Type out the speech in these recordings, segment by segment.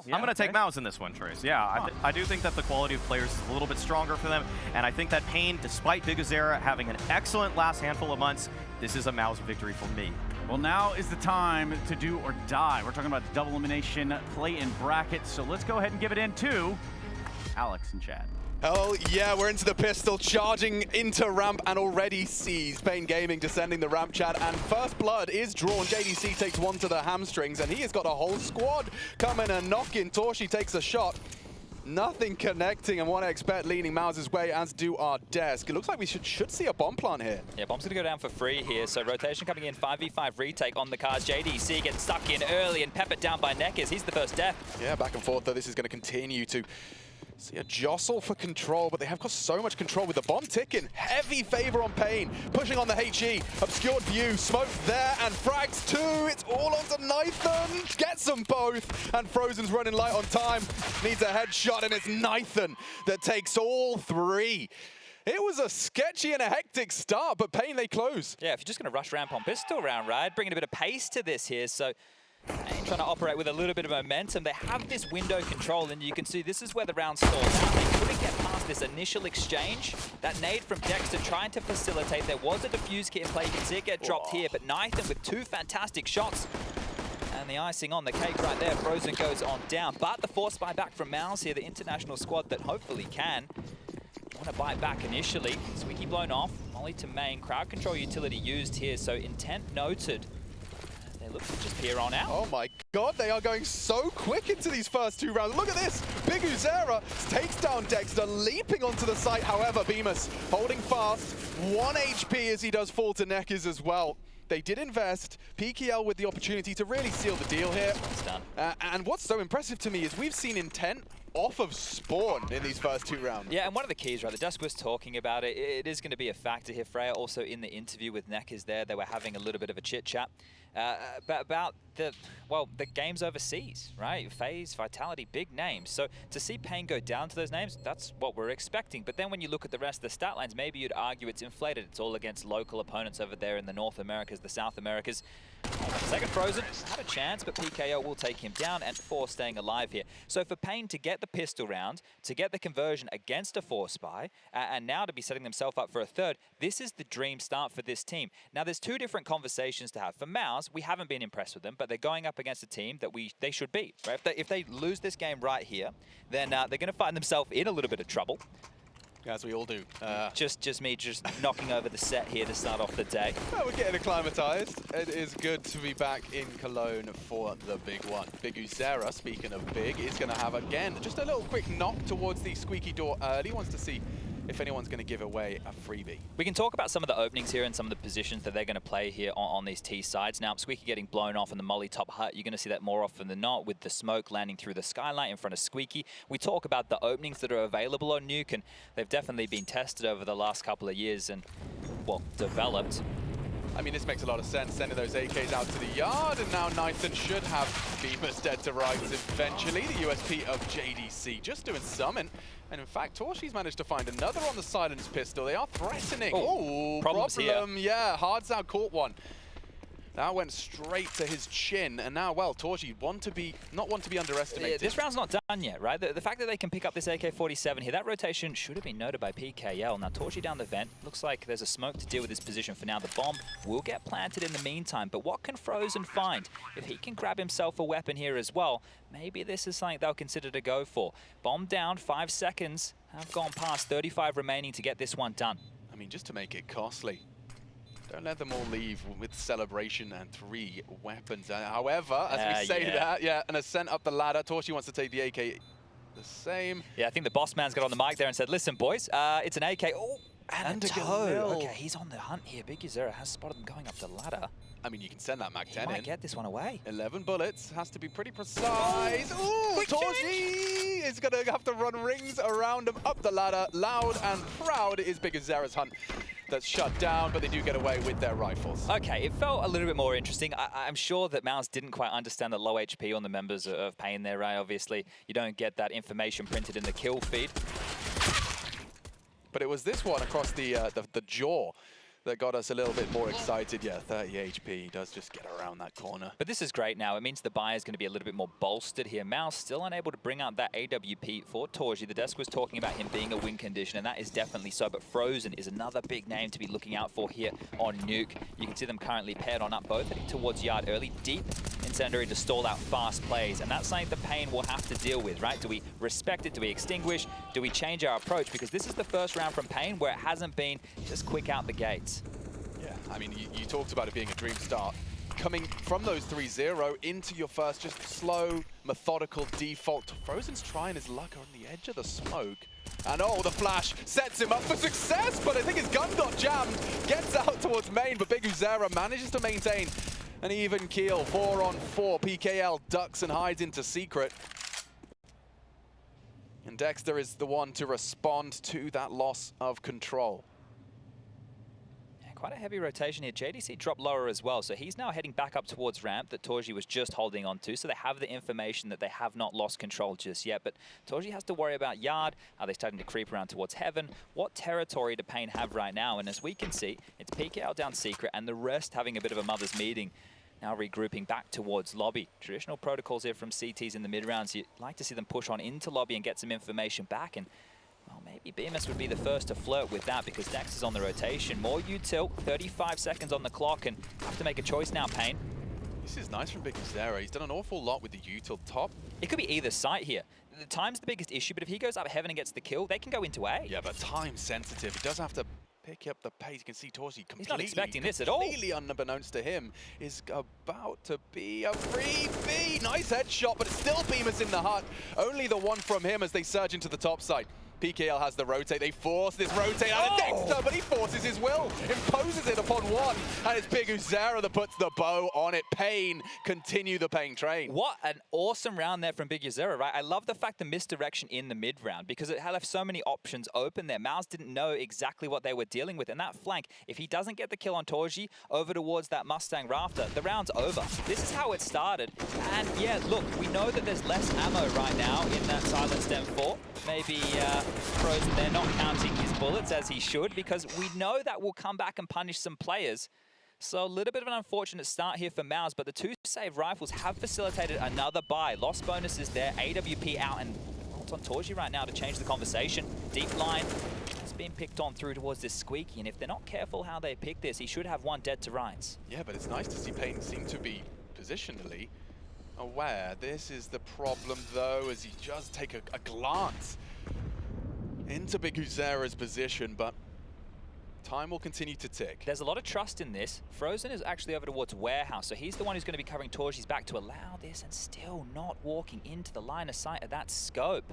I'm going to take MOUZ in this one, Trace. Yeah, I do think that the quality of players is a little bit stronger for them, and I think that paiN, despite biguzera having an excellent last handful of months, this is a MOUZ victory for me. Well, now is the time to do or die. We're talking about the double elimination play-in bracket, so let's go ahead and give it in to Alex and Chad. Oh yeah, we're into the pistol, charging into ramp and already sees paiN Gaming descending the ramp, Chad, and first blood is drawn. JDC takes one to the hamstrings and he has got a whole squad coming and knocking. torzsi takes a shot. Nothing connecting, and 1xBet leaning MOUZ's way, as do our desk. It looks like we should see a bomb plant here. Yeah, bomb's going to go down for free here, so rotation coming in, 5v5 retake on the cards. JDC gets stuck in early and peppered down by NEKiZ. He's the first death. Yeah, back and forth, though. This is going to continue to see a jostle for control, but they have got so much control with the bomb ticking. Heavy favor on paiN, pushing on the HE. Obscured view, smoke there, and frags too. It's all onto nython. Gets them both, and Frozen's running light on time. Needs a headshot, and it's nython that takes all three. It was a sketchy and a hectic start, but paiN, they close. Yeah, if you're just going to rush ramp on pistol round, right? Bringing a bit of pace to this here, so paiN trying to operate with a little bit of momentum. They have this window control, and you can see this is where the round stalls out. They couldn't get past this initial exchange. That nade from Dexter trying to facilitate. There was a defuse kit in play. You can see it get dropped here, but nython with two fantastic shots. And the icing on the cake right there. Frozen goes on down. But the force buyback from MOUZ here, the international squad that hopefully can want to bite back initially. Squeaky blown off. Molly to main. Crowd control utility used here, so intent noted. They look to just peer on out. Oh my god, they are going so quick into these first two rounds. Look at this! biguzera takes down Dexter, leaping onto the site. However, beamuz holding fast. 1 HP as he does fall to NEKiZ as well. They did invest. PKL with the opportunity to really seal the deal here. It's done. And what's so impressive to me is we've seen intent off of spawn in these first two rounds. Yeah, and one of the keys, right, the Dusk was talking about it. It is going to be a factor here. Freya also in the interview with NEKiZ there, they were having a little bit of a chit-chat about the games overseas, right? FaZe, Vitality, big names. So to see paiN go down to those names, that's what we're expecting. But then when you look at the rest of the stat lines, maybe you'd argue it's inflated. It's all against local opponents over there in the North Americas, the South Americas. Second Frozen had a chance, but PKO will take him down, and 4 staying alive here. So for paiN to get the pistol round, to get the conversion against a 4-spy, and now to be setting themselves up for a third, this is the dream start for this team. Now there's two different conversations to have. For MOUZ, we haven't been impressed with them, but they're going up against a team that they should beat, right? If they lose this game right here, then they're going to find themselves in a little bit of trouble. As we all do. Just me knocking over the set here to start off the day. Well, we're getting acclimatized. It is good to be back in Cologne for the big one. biguzera, speaking of big, is going to have, again, just a little quick knock towards the squeaky door early. Wants to see if anyone's going to give away a freebie. We can talk about some of the openings here and some of the positions that they're going to play here on these T sides. Now, Squeaky getting blown off in the Molly top hut. You're going to see that more often than not with the smoke landing through the skylight in front of Squeaky. We talk about the openings that are available on Nuke, and they've definitely been tested over the last couple of years and, well, developed. I mean, this makes a lot of sense, sending those AKs out to the yard, and now nython should have beamuz dead to rights eventually. The USP of JDC just doing summon. And in fact, torzsi's managed to find another on the silence pistol. They are threatening. Oh, problem here. Yeah, Hardzow caught one. That went straight to his chin, and now, well, torzsi not one to be underestimated. This round's not done yet, right? The fact that they can pick up this AK-47 here, that rotation should have been noted by PKL. Now, torzsi down the vent. Looks like there's a smoke to deal with his position for now. The bomb will get planted in the meantime, but what can Frozen find? If he can grab himself a weapon here as well, maybe this is something they'll consider to go for. Bomb down, 5 seconds. Have gone past, 35 remaining to get this one done. I mean, just to make it costly. Don't let them all leave with celebration and 3 weapons. However, as we say that, an ascent up the ladder. torzsi wants to take the AK the same. Yeah, I think the boss man's got on the mic there and said, listen, boys, it's an AK. Oh, and a toe. Okay, he's on the hunt here. biguzera has spotted them going up the ladder. I mean, you can send that Mag 10 in. He might get this one away. 11 bullets. Has to be pretty precise. Ooh, torzsi is going to have to run rings around him up the ladder. Loud and proud is biguzera's hunt. That's shut down, but they do get away with their rifles. Okay, it felt a little bit more interesting. I'm sure that MOUZ didn't quite understand the low HP on the members of paiN there, right? Obviously, you don't get that information printed in the kill feed. But it was this one across the jaw that got us a little bit more excited. Yeah, 30 HP. He does just get around that corner. But this is great now. It means the buy is going to be a little bit more bolstered here. MOUZ still unable to bring out that AWP for torzsi. The desk was talking about him being a win condition, and that is definitely so. But Frozen is another big name to be looking out for here on Nuke. You can see them currently paired on up, both heading towards Yard early, deep incendiary to stall out fast plays. And that's something the paiN will have to deal with, right? Do we respect it? Do we extinguish? Do we change our approach? Because this is the first round from paiN where it hasn't been just quick out the gates. Yeah, I mean, you talked about it being a dream start. Coming from those 3-0 into your first just slow, methodical default. Frozen's trying his luck on the edge of the smoke. And oh, the flash sets him up for success, but I think his gun got jammed. Gets out towards main, but biguzera manages to maintain an even keel. 4-on-4, PKL ducks and hides into secret. And Dexter is the one to respond to that loss of control. Quite a heavy rotation here. JDC dropped lower as well, so he's now heading back up towards ramp that torzsi was just holding on to, so they have the information that they have not lost control just yet. But torzsi has to worry about Yard. Are they starting to creep around towards Heaven? What territory do paiN have right now? And as we can see, it's PKL down secret and the rest having a bit of a mother's meeting. Now regrouping back towards lobby. Traditional protocols here from CTs in the mid-rounds. You'd like to see them push on into lobby and get some information back. And well, maybe bmuz would be the first to flirt with that because Dex is on the rotation. More util, 35 seconds on the clock, and have to make a choice now, paiN. This is nice from biguzera. He's done an awful lot with the util top. It could be either site here. The time's the biggest issue, but if he goes up Heaven and gets the kill, they can go into A. Yeah, but time sensitive. He does have to pick up the pace. You can see torzsi completely, he's not expecting this at all. Completely unbeknownst to him, is about to be a free B. Nice headshot, but it's still bmuz in the hut. Only the one from him as they surge into the top side. PKL has the rotate. They force this rotate out of Dexter, but he forces his will, imposes it upon one, and it's biguzera that puts the bow on it. paiN continue the paiN train. What an awesome round there from biguzera, right? I love the fact the misdirection in the mid round because it had left so many options open there. MOUZ didn't know exactly what they were dealing with, and that flank, if he doesn't get the kill on torzsi over towards that Mustang rafter, the round's over. This is how it started, and yeah, look, we know that there's less ammo right now in that silenced M4. Maybe Frozen there not counting his bullets as he should, because we know that will come back and punish some players. So a little bit of an unfortunate start here for MOUZ, but the two save rifles have facilitated another buy. Loss bonuses there, AWP out, and it's on torzsi right now to change the conversation. Deep line has been picked on through towards this squeaky, and if they're not careful how they pick this, he should have one dead to rights. Yeah, but it's nice to see paiN seem to be positionally aware. This is the problem, though, as he just take a glance into biguzera's position, but time will continue to tick. There's a lot of trust in this. Frozen is actually over towards Warehouse, so he's the one who's going to be covering torzsi's back to allow this and still not walking into the line of sight of that scope.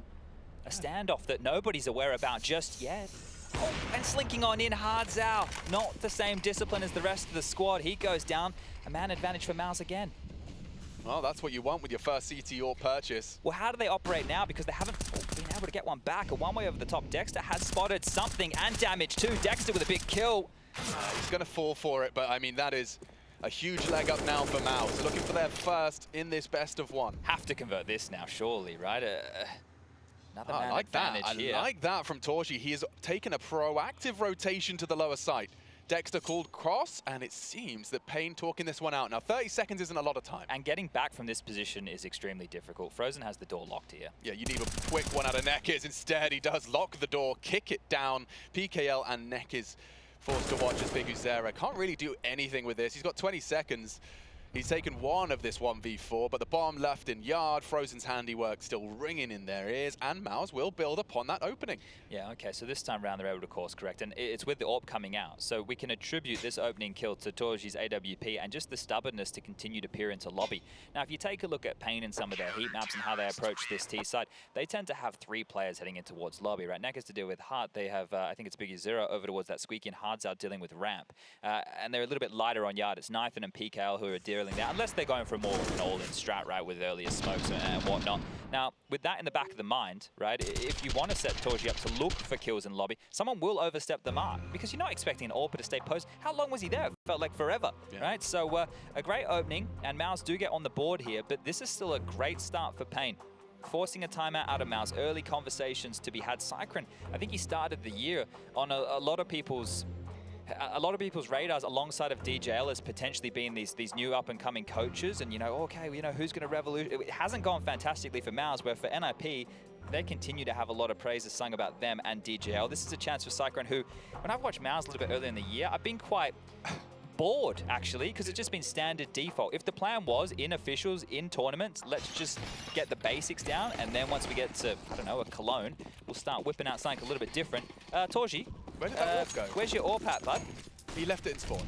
A standoff that nobody's aware about just yet. Oh, and slinking on in, Hard's out. Not the same discipline as the rest of the squad. He goes down. A man advantage for MOUZ again. Well, that's what you want with your first CT or purchase. Well, how do they operate now? Because they haven't been able to get one back. A one-way over the top. Dexter has spotted something and damage too. Dexter with a big kill. He's going to fall for it, but I mean, that is a huge leg up now for MOUZ. Looking for their first in this best of one. Have to convert this now, surely, right? Another man advantage here. I like that from torzsi. He has taken a proactive rotation to the lower side. Dexter called cross, and it seems that paiN talking this one out. Now, 30 seconds isn't a lot of time. And getting back from this position is extremely difficult. Frozen has the door locked here. Yeah, you need a quick one out of NEKiZ. Instead, he does lock the door, kick it down. PKL and NEKiZ forced to watch as biguzera can't really do anything with this. He's got 20 seconds. He's taken one of this 1v4, but the bomb left in Yard. Frozen's handiwork still ringing in their ears, and MOUZ will build upon that opening. Yeah, okay, so this time round they're able to course correct, and it's with the AWP coming out. So we can attribute this opening kill to torzsi's AWP and just the stubbornness to continue to peer into lobby. Now, if you take a look at paiN and some of their heat maps and how they approach this T side, they tend to have 3 players heading in towards lobby, right? NEKiZ to deal with Hart. They have, I think it's biguzera over towards that squeaky, and Hard's out dealing with ramp. And they're a little bit lighter on Yard. It's nython and PKL who are dealing that, unless they're going for more of an all-in strat, right, with earlier smokes and whatnot. Now, with that in the back of the mind, right, if you want to set torzsi up to look for kills in lobby, someone will overstep the mark because you're not expecting an AWPer to stay post. How long was he there? It felt like forever, right? So a great opening, and MOUZ do get on the board here, but this is still a great start for paiN. Forcing a timeout out of MOUZ, early conversations to be had. Cycron, I think he started the year on a lot of people's a lot of people's radars alongside of DJL as potentially being these new up-and-coming coaches, and okay, who's going to revolution? It hasn't gone fantastically for MOUZ, where for NIP, they continue to have a lot of praises sung about them and DJL. This is a chance for Cyclone, who, when I've watched MOUZ a little bit earlier in the year, I've been quite bored, actually, because it's just been standard default. If the plan was, in officials, in tournaments, let's just get the basics down, and then once we get to, I don't know, a Cologne, we'll start whipping out something a little bit different. Torzsi, where did that AWP go? Where's your AWP at, bud? He left it in spawn.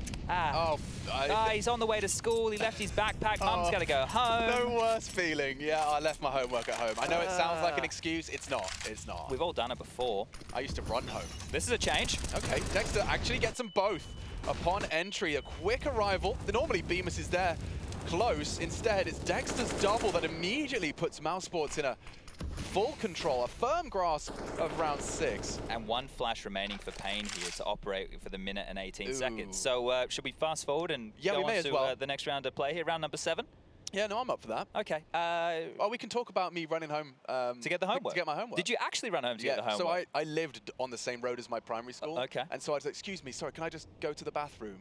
He's on the way to school. He left his backpack. Mum's got to go home. No worse feeling. Yeah, I left my homework at home. I know it sounds like an excuse. It's not. It's not. We've all done it before. I used to run home. This is a change. Okay, Dexter actually gets them both. Upon entry, a quick arrival. Normally Bemis is there close. Instead, it's Dexter's double that immediately puts MOUZ Sports in a full control, a firm grasp of round 6. And one flash remaining for paiN here to operate for the minute and 18 seconds. So should we fast forward and go on to the next round of play here, round number 7? Yeah, no, I'm up for that. Okay. We can talk about me running home. To get the homework? To get my homework. Did you actually run home to get the homework? So I lived on the same road as my primary school. Okay. And so I was like, excuse me, sorry, can I just go to the bathroom?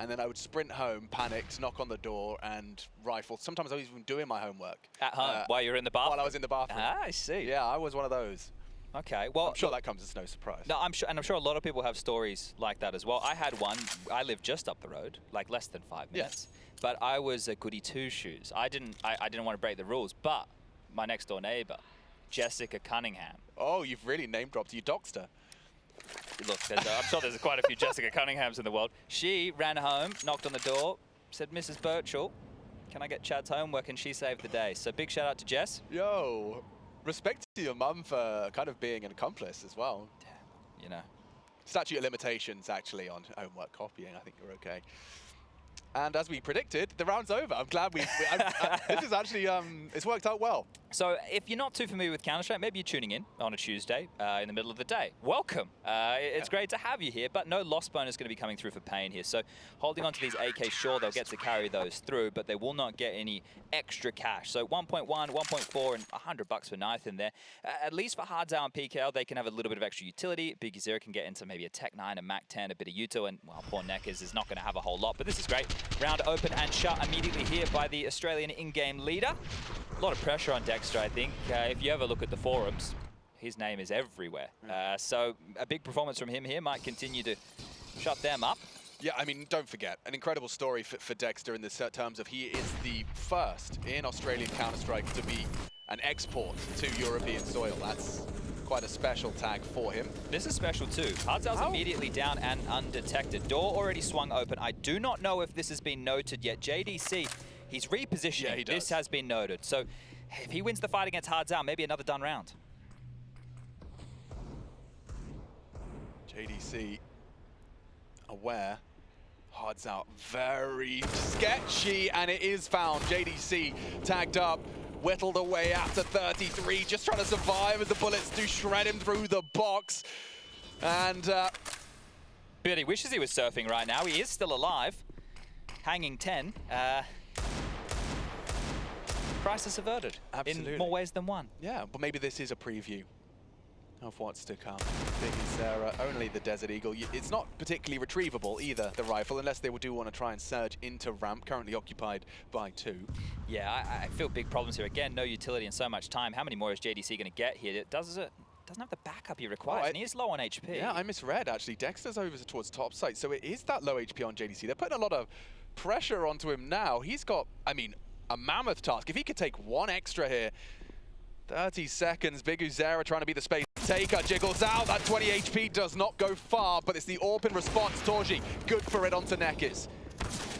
And then I would sprint home, panicked, knock on the door, and rifle. Sometimes I was even doing my homework. At home, while you were in the bathroom? While I was in the bathroom. Ah, I see. Yeah, I was one of those. Okay, well... I'm sure that comes as no surprise. No, I'm sure a lot of people have stories like that as well. I had one. I lived just up the road, like less than 5 minutes. Yes. But I was a goody two-shoes. I didn't want to break the rules, but my next-door neighbor, Jessica Cunningham. Oh, you've really name-dropped. You doxed her. Look, I'm sure there's quite a few Jessica Cunninghams in the world. She ran home, knocked on the door, said, Mrs. Birchall, can I get Chad's homework? And she saved the day. So big shout out to Jess. Yo, respect to your mum for kind of being an accomplice as well. Yeah, Statute of limitations, actually, on homework copying. I think you're okay. And as we predicted, the round's over. I'm glad this is actually, it's worked out well. So if you're not too familiar with Counter-Strike, maybe you're tuning in on a Tuesday in the middle of the day. Welcome. It's great to have you here, but no loss bonus going to be coming through for paiN here. So holding on to these AK, sure, they'll get to carry those through, but they will not get any extra cash. So 1.1, 1.4, and $100 for Nython there. At least for Hardzao and PKL, they can have a little bit of extra utility. biguzera can get into maybe a Tech 9, a Mac 10, a bit of Uto, and well, poor NEKiZ is not going to have a whole lot, but this is great. Round open and shut immediately here by the Australian in-game leader. A lot of pressure on Dexter, I think. If you ever look at the forums, his name is everywhere. So a big performance from him here might continue to shut them up. Yeah, I mean, don't forget, an incredible story for Dexter in the terms of he is the first in Australian Counter-Strike to be an export to European soil. That's quite a special tag for him. This is special too. Hardzao's immediately down and undetected. Door already swung open. I do not know if this has been noted yet. JDC, he's repositioning. Yeah, he does. This has been noted. So if he wins the fight against Hardzao, maybe another done round. JDC aware. Hardzao very sketchy, and it is found. JDC tagged up. Whittled away after 33, just trying to survive as the bullets do shred him through the box. And but he wishes he was surfing right now. He is still alive, hanging 10. Crisis averted. Absolutely. In more ways than one. yeah, but maybe this is a preview of what's to come. biguzera, only the Desert Eagle. It's not particularly retrievable either, the rifle, unless they do want to try and surge into ramp, currently occupied by 2. Yeah, I feel big problems here. Again, no utility and so much time. How many more is JDC going to get here? It doesn't have the backup he requires, and he is low on HP. Yeah, I misread, actually. Dexter's over towards top site, so it is that low HP on JDC. They're putting a lot of pressure onto him now. He's got, I mean, a mammoth task. If he could take one extra here, 30 seconds, biguzera trying to be the space taker, jiggles out. That 20 HP does not go far, but it's the AWP in response. torzsi, good for it onto NEKiZ.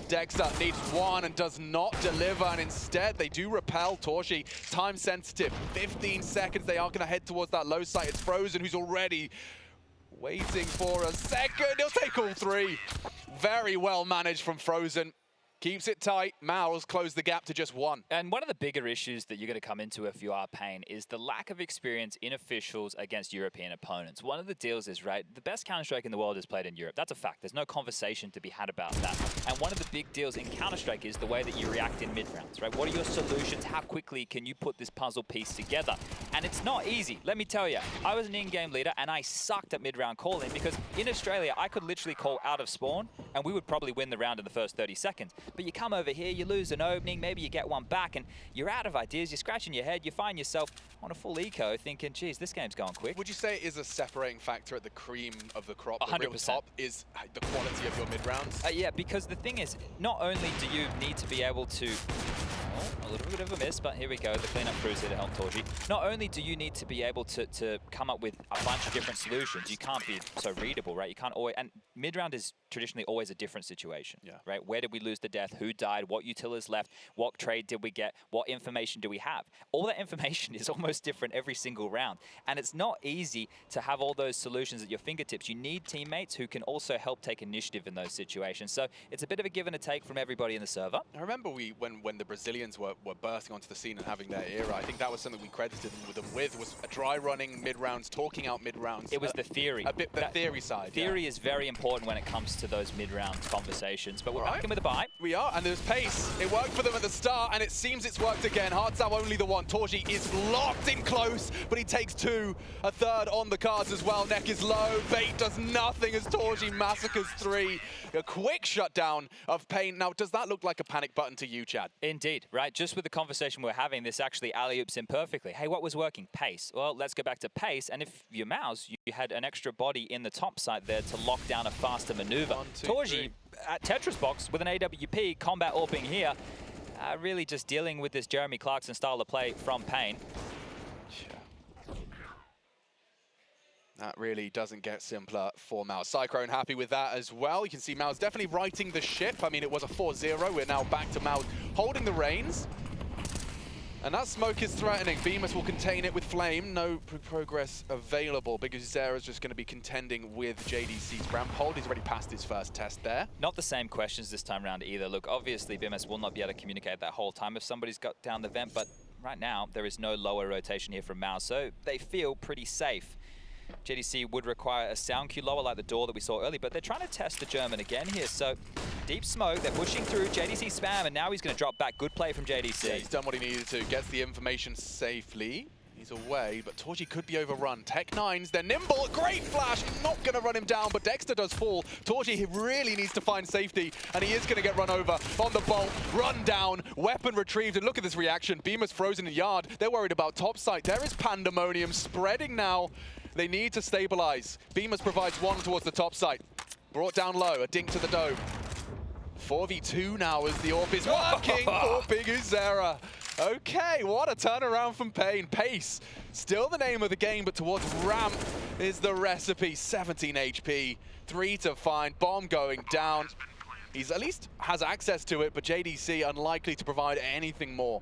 Dexter needs one and does not deliver, and instead they do repel torzsi. Time sensitive, 15 seconds. They are going to head towards that low site. It's Frozen who's already waiting for a second. He'll take all 3. Very well managed from Frozen. Keeps it tight. MOUZ closed the gap to just 1. And one of the bigger issues that you're going to come into if you are paiN is the lack of experience in officials against European opponents. One of the deals is, right, the best Counter-Strike in the world is played in Europe. That's a fact. There's no conversation to be had about that. And one of the big deals in Counter-Strike is the way that you react in mid-rounds, right? What are your solutions? How quickly can you put this puzzle piece together? And it's not easy. Let me tell you, I was an in-game leader and I sucked at mid-round calling because in Australia, I could literally call out of spawn and we would probably win the round in the first 30 seconds. But you come over here, you lose an opening, maybe you get one back, and you're out of ideas, you're scratching your head, you find yourself on a full eco thinking, geez, this game's going quick. Would you say it is a separating factor at the cream of the crop? 100%. The real top is the quality of your mid-rounds? Yeah, because the thing is, not only do you need to be able to... Oh, a little bit of a miss, but here we go, the cleanup crew's here to help torzsi. Not only do you need to be able to come up with a bunch of different solutions, you can't be so readable, right? You can't always... And mid-round is traditionally always a different situation, right? Where did we lose the death? Who died? What util is left? What trade did we get? What information do we have? All that information is almost different every single round. And it's not easy to have all those solutions at your fingertips. You need teammates who can also help take initiative in those situations. So it's a bit of a give and a take from everybody in the server. I remember when the Brazilians were bursting onto the scene and having their era, I think that was something we credited them with was a dry running mid-rounds, talking out mid-rounds. It was the theory. A bit the theory side. Theory is very important when it comes to those mid-round conversations. But we're back in with a buy. We are, and there's pace. It worked for them at the start, and it seems it's worked again. Hardsau only the one. torzsi is locked in close, but he takes 2. A third on the cards as well. NEKiZ low. Bait does nothing as torzsi massacres 3. A quick shutdown of paiN. Now, does that look like a panic button to you, Chad? Indeed, right? Just with the conversation we're having, this actually alley-oops in perfectly. Hey, what was working? Pace. Well, let's go back to pace, and if you're MOUZ, you had an extra body in the top side there to lock down a faster maneuver. torzsi at Tetris box with an AWP, combat AWPing here, really just dealing with this Jeremy Clarkson style of play from paiN. That really doesn't get simpler for MOUZ. Cyclone happy with that as well. You can see MOUZ definitely righting the ship. I mean, it was a 4-0. We're now back to MOUZ holding the reins. And that smoke is threatening. biguzera will contain it with Flame. No progress available. biguzera is just going to be contending with JDC's ramp hold. He's already passed his first test there. Not the same questions this time around either. Look, obviously biguzera will not be able to communicate that whole time if somebody's got down the vent, but right now there is no lower rotation here from MOUZ, so they feel pretty safe. JDC would require a sound cue lower like the door that we saw earlier, but they're trying to test the German again here. So deep smoke, they're pushing through, JDC spam, and now he's going to drop back. Good play from JDC. Yeah, he's done what he needed to, gets the information safely. He's away, but torzsi could be overrun. Tech9s, they're nimble, great flash, not going to run him down, but Dexter does fall. torzsi, he really needs to find safety, and he is going to get run over on the bolt, run down, weapon retrieved, and look at this reaction. biguzera's frozen in yard. They're worried about top site. There is pandemonium spreading now. They need to stabilize. biguzera provides 1 towards the top site. Brought down low, a dink to the dome. 4v2 now as the AWP is working for biguzera. Okay, what a turnaround from paiN. Pace, still the name of the game, but towards ramp is the recipe. 17 HP, 3 to find, bomb going down. He's at least has access to it, but JDC unlikely to provide anything more.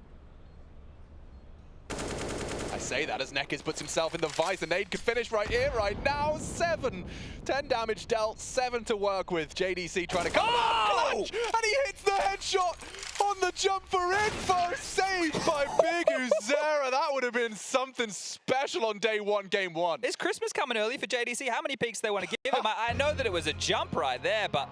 I say that as NEKiZ puts himself in the vice. The nade could finish right here, right now. 7. 10 damage dealt, 7 to work with. JDC trying to come out clutch, and he hits the headshot on the jump for info. Saved by biguzera. That would have been something special on day 1, game 1. Is Christmas coming early for JDC? How many peaks they want to give him? I know that it was a jump right there, but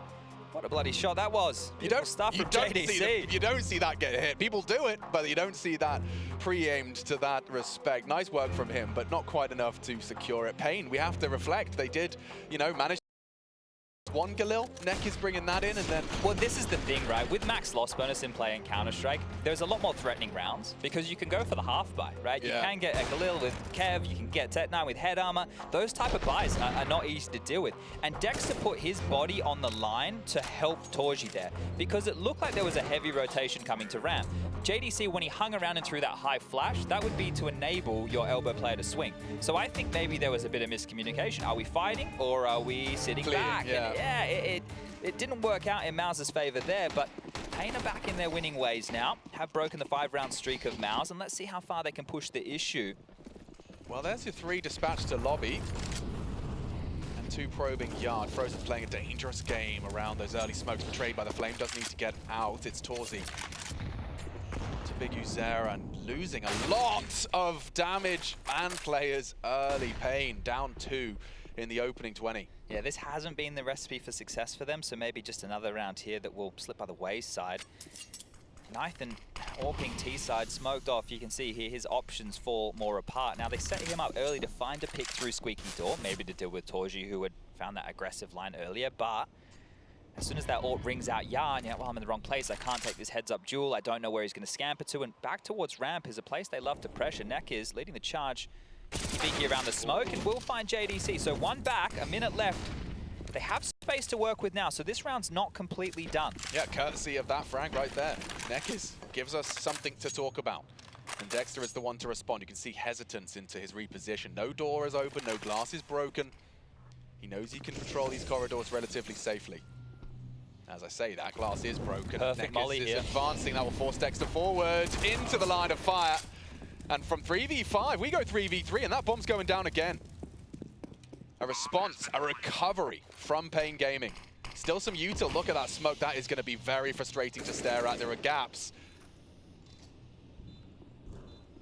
what a bloody shot that was. Beautiful stuff from JDC. You don't see that get hit. People do it, but you don't see that pre-aimed to that respect. Nice work from him, but not quite enough to secure it. paiN, we have to reflect. They did, you know, manage 1 Galil. NEKiZ bringing that in, and then... Well, this is the thing, right? With max loss bonus in play in Counter-Strike, there's a lot more threatening rounds because you can go for the half buy, right? Yeah. You can get a Galil with Kev, you can get Tech9 with head armor. Those type of buys are not easy to deal with. And Dexter put his body on the line to help torzsi there because it looked like there was a heavy rotation coming to ramp. JDC, when he hung around and threw that high flash, that would be to enable your elbow player to swing. So I think maybe there was a bit of miscommunication. Are we fighting or are we sitting back? Yeah. And yeah, it didn't work out in MOUZ's favor there, but paiN are back in their winning ways now, have broken the 5-round streak of MOUZ, and let's see how far they can push the issue. Well, there's your 3 dispatched to lobby. And 2 probing Yard. Frozen's playing a dangerous game around those early smokes betrayed by the Flame. Does need to get out. It's torzsi to biguzera and losing a lot of damage and players early. paiN down 2 in the opening 20. Yeah, this hasn't been the recipe for success for them, so maybe just another round here that will slip by the wayside. Nython, Orping T-side, smoked off. You can see here his options fall more apart. Now, they set him up early to find a pick through Squeaky Door, maybe to deal with torzsi, who had found that aggressive line earlier, but as soon as that ult rings out Yarn, well, I'm in the wrong place. I can't take this heads-up duel. I don't know where he's going to scamper to, and back towards ramp is a place they love to pressure. NEKiZ leading the charge, Beaky around the smoke, and will find JDC. So 1 back, a minute left. They have space to work with now, so this round's not completely done. Yeah, courtesy of that frag right there. NEKiZ gives us something to talk about. And Dexter is the one to respond. You can see hesitance into his reposition. No door is open, no glass is broken. He knows he can control these corridors relatively safely. As I say, that glass is broken. Perfect molly is here. Advancing, that will force Dexter forward into the line of fire. And from 3v5, we go 3v3, and that bomb's going down again. A response, a recovery from paiN Gaming. Still some util. Look at that smoke. That is going to be very frustrating to stare at. There are gaps.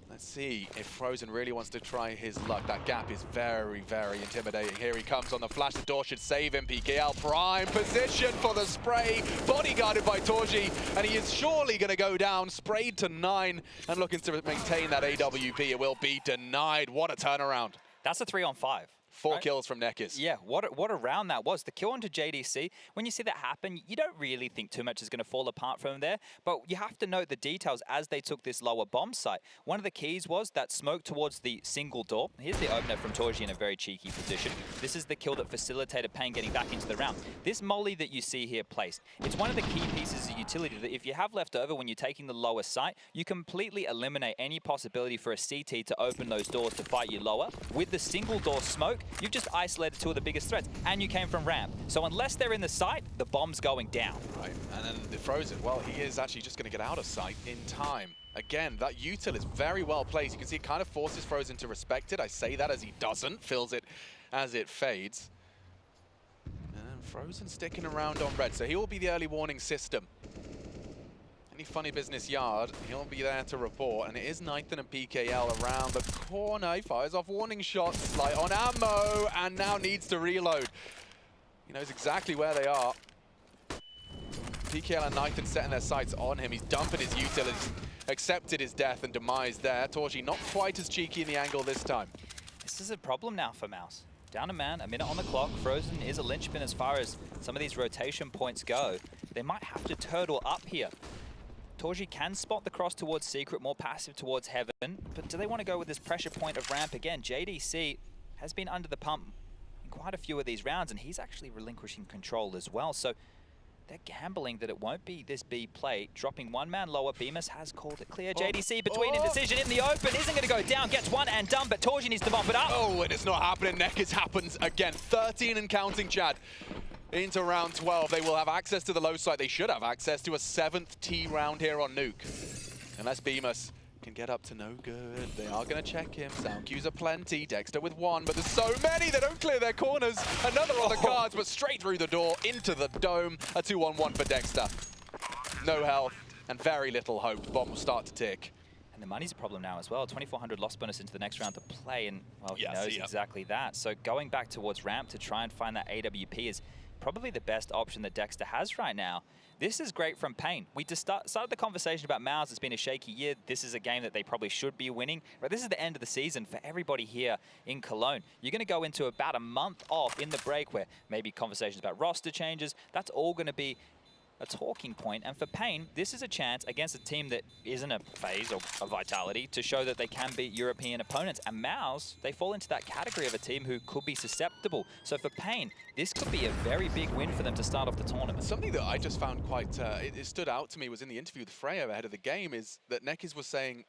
Let's see if Frozen really wants to try his luck. That gap is very, very intimidating. Here he comes on the flash. The door should save him. PKL prime position for the spray. Bodyguarded by torzsi. And he is surely going to go down. Sprayed to 9 and looking to maintain that AWP. It will be denied. What a turnaround. That's a 3-on-5. 4 right? kills from NEKiZ. Yeah, what a round that was. The kill onto JDC, when you see that happen, you don't really think too much is going to fall apart from there, but you have to note the details as they took this lower bomb site. One of the keys was that smoke towards the single door. Here's the opener from torzsi in a very cheeky position. This is the kill that facilitated paiN getting back into the round. This molly that you see here placed, it's one of the key pieces of utility that if you have left over when you're taking the lower site, you completely eliminate any possibility for a CT to open those doors to fight you lower. With the single door smoke, you've just isolated 2 of the biggest threats, and you came from ramp. So unless they're in the site, the bomb's going down. Right, and then the Frozen, well, he is actually just going to get out of sight in time. Again, that util is very well placed. You can see it kind of forces Frozen to respect it. I say that as he doesn't, fills it as it fades. And Frozen sticking around on red, so he will be the early warning system. Any funny business Yard, he'll be there to report, and it is nython and PKL around the corner. He fires off warning shots, light on ammo, and now needs to reload. He knows exactly where they are. PKL and nython setting their sights on him. He's dumping his utilities, accepted his death and demise there. torzsi not quite as cheeky in the angle this time. This is a problem now for MOUZ. Down a man, a minute on the clock. Frozen is a linchpin as far as some of these rotation points go. They might have to turtle up here. torzsi can spot the cross towards Secret, more passive towards Heaven, but do they want to go with this pressure point of ramp again? JDC has been under the pump in quite a few of these rounds, and he's actually relinquishing control as well, so they're gambling that it won't be this B play. Dropping 1 man lower, Bemis has called it clear. JDC between indecision in the open, isn't going to go down, gets one and done, but torzsi needs to mop it up. Oh, and it's not happening. NEKiZ happens again. 13 and counting, Chad. Into round 12, they will have access to the low side. They should have access to a 7th T round here on Nuke. Unless Bemis can get up to no good. They are going to check him. Sound cues are plenty. Dexter with 1, but there's so many they don't clear their corners. Another on the cards, but straight through the door, into the dome. A 2-on-1 for Dexter. No health and very little hope. Bomb will start to tick. And the money's a problem now as well. 2,400 loss bonus into the next round to play, and well, he knows exactly that. So going back towards ramp to try and find that AWP is probably the best option that Dexter has right now. This is great from paiN. We just started the conversation about MOUZ. It's been a shaky year. This is a game that they probably should be winning. But this is the end of the season for everybody here in Cologne. You're going to go into about a month off in the break where maybe conversations about roster changes. That's all going to be a talking point. And for paiN, this is a chance against a team that isn't a FaZe or a Vitality to show that they can beat European opponents. And MOUZ, they fall into that category of a team who could be susceptible. So for paiN, this could be a very big win for them to start off the tournament. Something that I just found quite, it stood out to me was in the interview with Freya ahead of the game is that NEKiZ was saying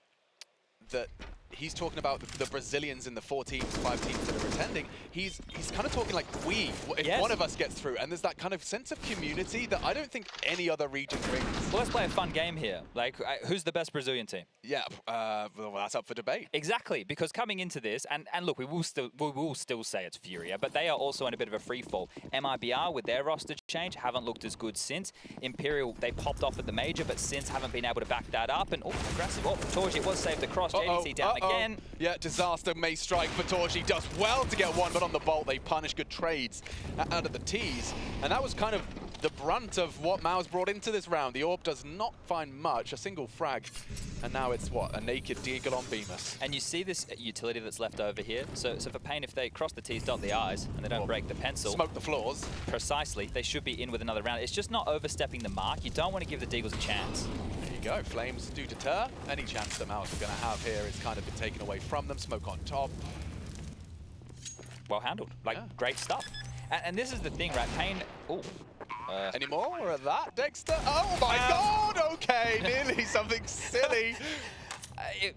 that he's talking about the Brazilians in the 5 teams that are attending, he's kind of talking like if one of us gets through, and there's that kind of sense of community that I don't think any other region brings. Well, let's play a fun game here. Like, who's the best Brazilian team? Yeah, well, that's up for debate. Exactly, because coming into this, and look, we will still say it's Furia, but they are also in a bit of a free fall. MIBR with their roster change haven't looked as good since. Imperial, they popped off at the major, but since haven't been able to back that up. And aggressive. Oh, for torzsi, it was saved across. JDC down again. Yeah, disaster may strike for torzsi. Does well to get one, but on the bolt they punish. Good trades out of the tees, and that was kind of the brunt of what MOUZ brought into this round. The AWP does not find much, a single frag, and now it's what, a naked deagle on biguzera. And you see this utility that's left over here. So for paiN, if they cross the T's, dot the I's, and they don't break the pencil, smoke the floors. Precisely, they should be in with another round. It's just not overstepping the mark. You don't want to give the deagles a chance. There you go, Flames do deter. Any chance that MOUZ are going to have here is kind of been taken away from them. Smoke on top. Well handled, like great stuff. And this is the thing, right? paiN. Oh. Any more of that, Dexter? Oh my God! Okay, nearly something silly.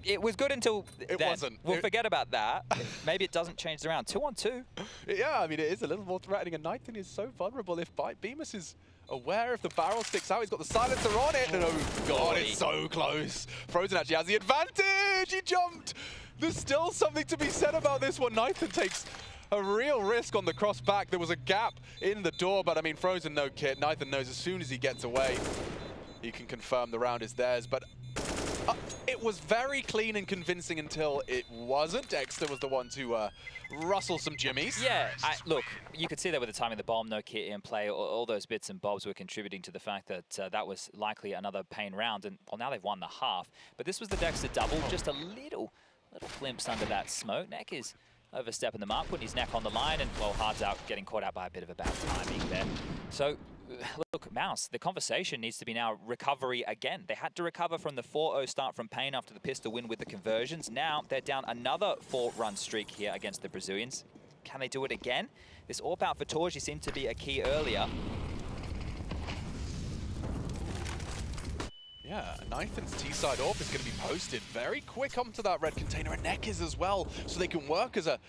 It was good until it then. wasn't. We'll forget about that. Maybe it doesn't change the round. 2-on-2. Yeah, I mean, it is a little more threatening, and nython is so vulnerable. If biguzera is aware if the barrel sticks out, he's got the silencer on it, and oh God, it's so close. Frozen actually has the advantage. He jumped. There's still something to be said about this one. nython takes a real risk on the cross back. There was a gap in the door, but I mean, Frozen no kit. nython knows as soon as he gets away, he can confirm the round is theirs. But it was very clean and convincing until it wasn't. Dexter was the one to rustle some jimmies. Yeah, look, you could see that with the timing of the bomb, no kit in play, all those bits and bobs were contributing to the fact that that was likely another paiN round. And well, now they've won the half. But this was the Dexter double, just a little glimpse under that smoke. NEKiZ overstepping the mark, putting his neck on the line, and, well, Hard's out, getting caught out by a bit of a bad timing there. So, look, MOUZ, the conversation needs to be now recovery again. They had to recover from the 4-0 start from paiN after the pistol win with the conversions. Now, they're down another 4-run streak here against the Brazilians. Can they do it again? This AWP out for torzsi seemed to be a key earlier. Yeah, nython's T-side AWP is going to be posted very quick onto that red container, and NEKiZ as well, so they can work as a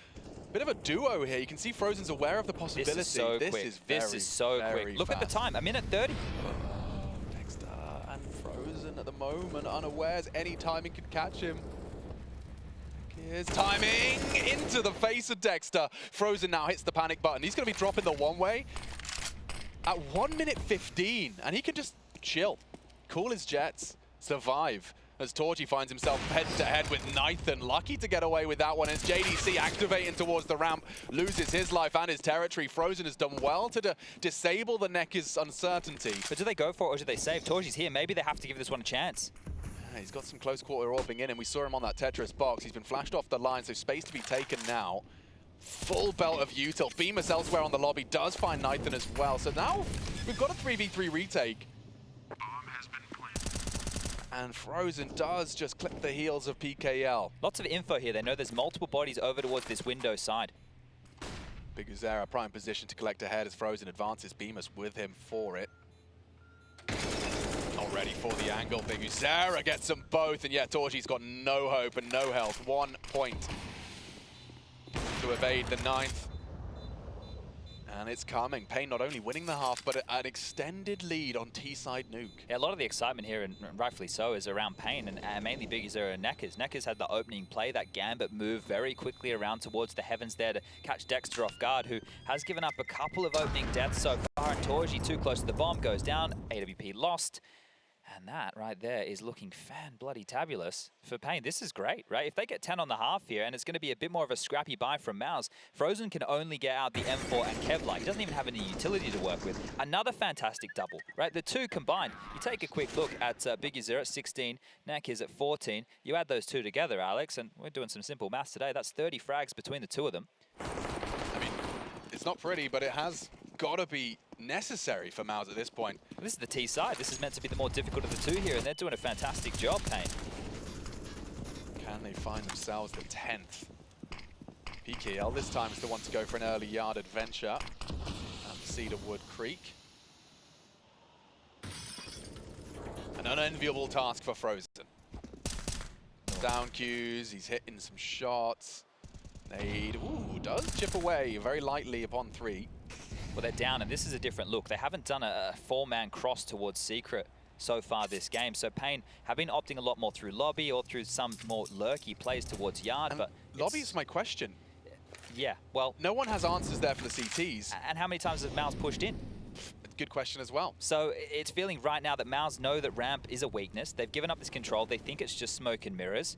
bit of a duo here. You can see Frozen's aware of the possibility. This is so quick. This is so quick. Look at the time, 1:30. Dexter and Frozen at the moment, unawares. Any timing could catch him. Here's timing into the face of Dexter. Frozen now hits the panic button. He's going to be dropping the one-way at 1:15, and he can just chill. Cool his jets, survive, as torzsi finds himself head-to-head with nython. Lucky to get away with that one as JDC activating towards the ramp, loses his life and his territory. Frozen has done well to disable the NEKiZ uncertainty. But do they go for it or do they save? torzsi's here. Maybe they have to give this one a chance. He's got some close quarter AWPing in, and we saw him on that Tetris box. He's been flashed off the line, so space to be taken now. Full belt of util. Bemis elsewhere on the lobby does find nython as well. So now we've got a 3v3 retake. And Frozen does just clip the heels of PKL. Lots of info here. They know there's multiple bodies over towards this window side. biguzera prime position to collect ahead as Frozen advances. Bemis with him for it. Not ready for the angle. biguzera gets them both. And yeah, torzsi's got no hope and no health. 1 point to evade the 9th. And it's coming. paiN not only winning the half, but an extended lead on T-side Nuke. Yeah, a lot of the excitement here, and rightfully so, is around paiN and mainly biguzera and NEKiZ. NEKiZ had the opening play, that gambit move very quickly around towards the heavens there to catch Dexter off guard, who has given up a couple of opening deaths so far. And torzsi, too close to the bomb, goes down. AWP lost. And that right there is looking fan-bloody-tabulous for paiN. This is great, right? If they get 10 on the half here, and it's going to be a bit more of a scrappy buy from MOUZ, Frozen can only get out the M4 and Kevlar. He doesn't even have any utility to work with. Another fantastic double, right? The two combined. You take a quick look at biguzera at 16, NEKiZ at 14. You add those two together, Alex, and we're doing some simple maths today. That's 30 frags between the two of them. I mean, it's not pretty, but it has got to be necessary for MOUZ at this point. This is the T side. This is meant to be the more difficult of the two here, and they're doing a fantastic job, paiN. Can they find themselves the 10th? PKL this time is the one to go for an early yard adventure at Cedarwood Creek. An unenviable task for Frozen. down Qs, he's hitting some shots. Nade, ooh, does chip away very lightly upon 3. Well, they're down, and this is a different look. They haven't done a 4-man cross towards Secret so far this game. So paiN have been opting a lot more through lobby or through some more lurky plays towards yard. And but lobby's my question. Yeah, well... No one has answers there for the CTs. And how many times has MOUZ pushed in? Good question as well. So it's feeling right now that MOUZ know that ramp is a weakness. They've given up this control. They think it's just smoke and mirrors.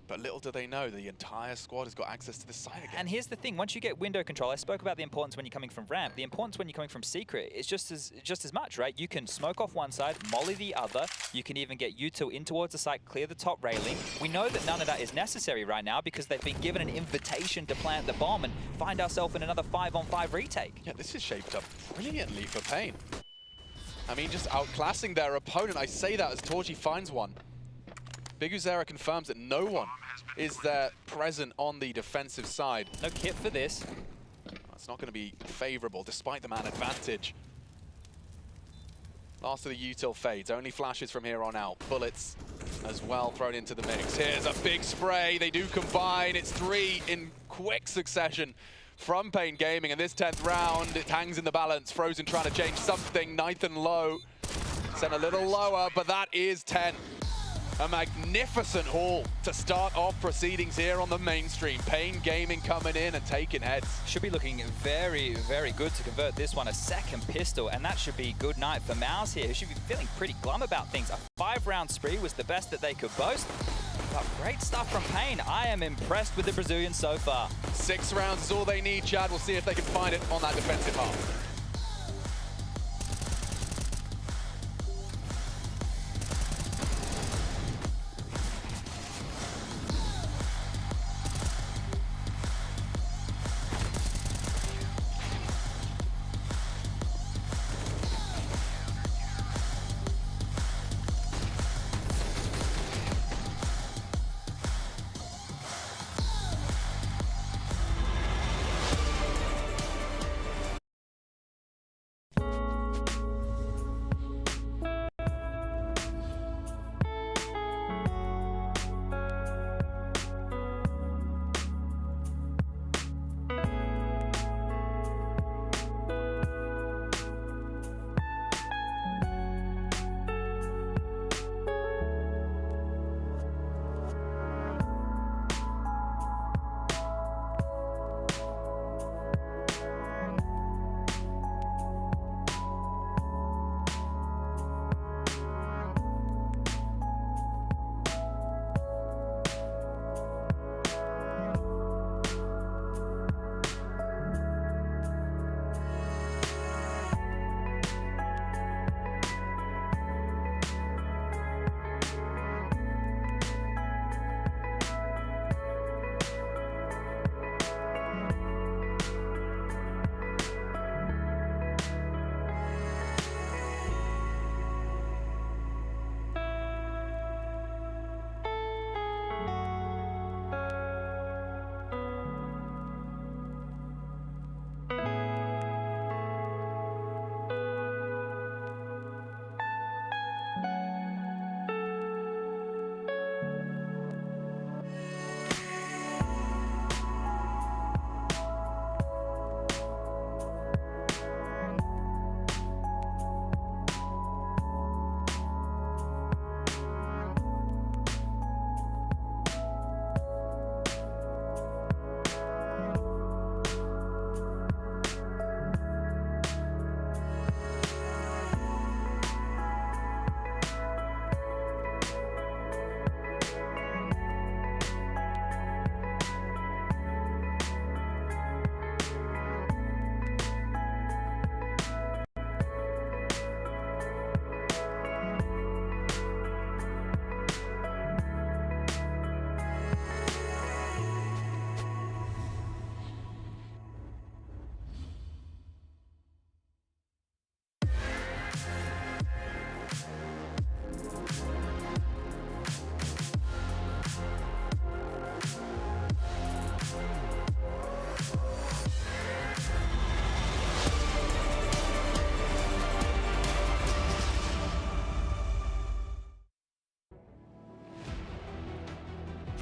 But little do they know, the entire squad has got access to this side again. And here's the thing, once you get window control, I spoke about the importance when you're coming from ramp. The importance when you're coming from secret is just as much, right? You can smoke off one side, molly the other. You can even get U2 in towards the site, clear the top railing. We know that none of that is necessary right now because they've been given an invitation to plant the bomb and find ourselves in another 5-on-5 retake. Yeah, this is shaped up brilliantly for paiN. I mean, just outclassing their opponent. I say that as torzsi finds one. biguzera confirms that no one is there present on the defensive side. No kit for this. That's not going to be favorable, despite the man advantage. Last of the util fades, only flashes from here on out. Bullets as well thrown into the mix. Here's a big spray, they do combine. It's 3 in quick succession from paiN Gaming, and this 10th round, it hangs in the balance. Frozen trying to change something, nython low. Sent a little lower, but that is 10. A magnificent haul to start off proceedings here on the mainstream. paiN Gaming coming in and taking heads. Should be looking very, very good to convert this one. A second pistol, and that should be good night for MOUZ here, who should be feeling pretty glum about things. A 5-round spree was the best that they could boast. But great stuff from paiN. I am impressed with the Brazilians so far. 6 rounds is all they need, Chad. We'll see if they can find it on that defensive half.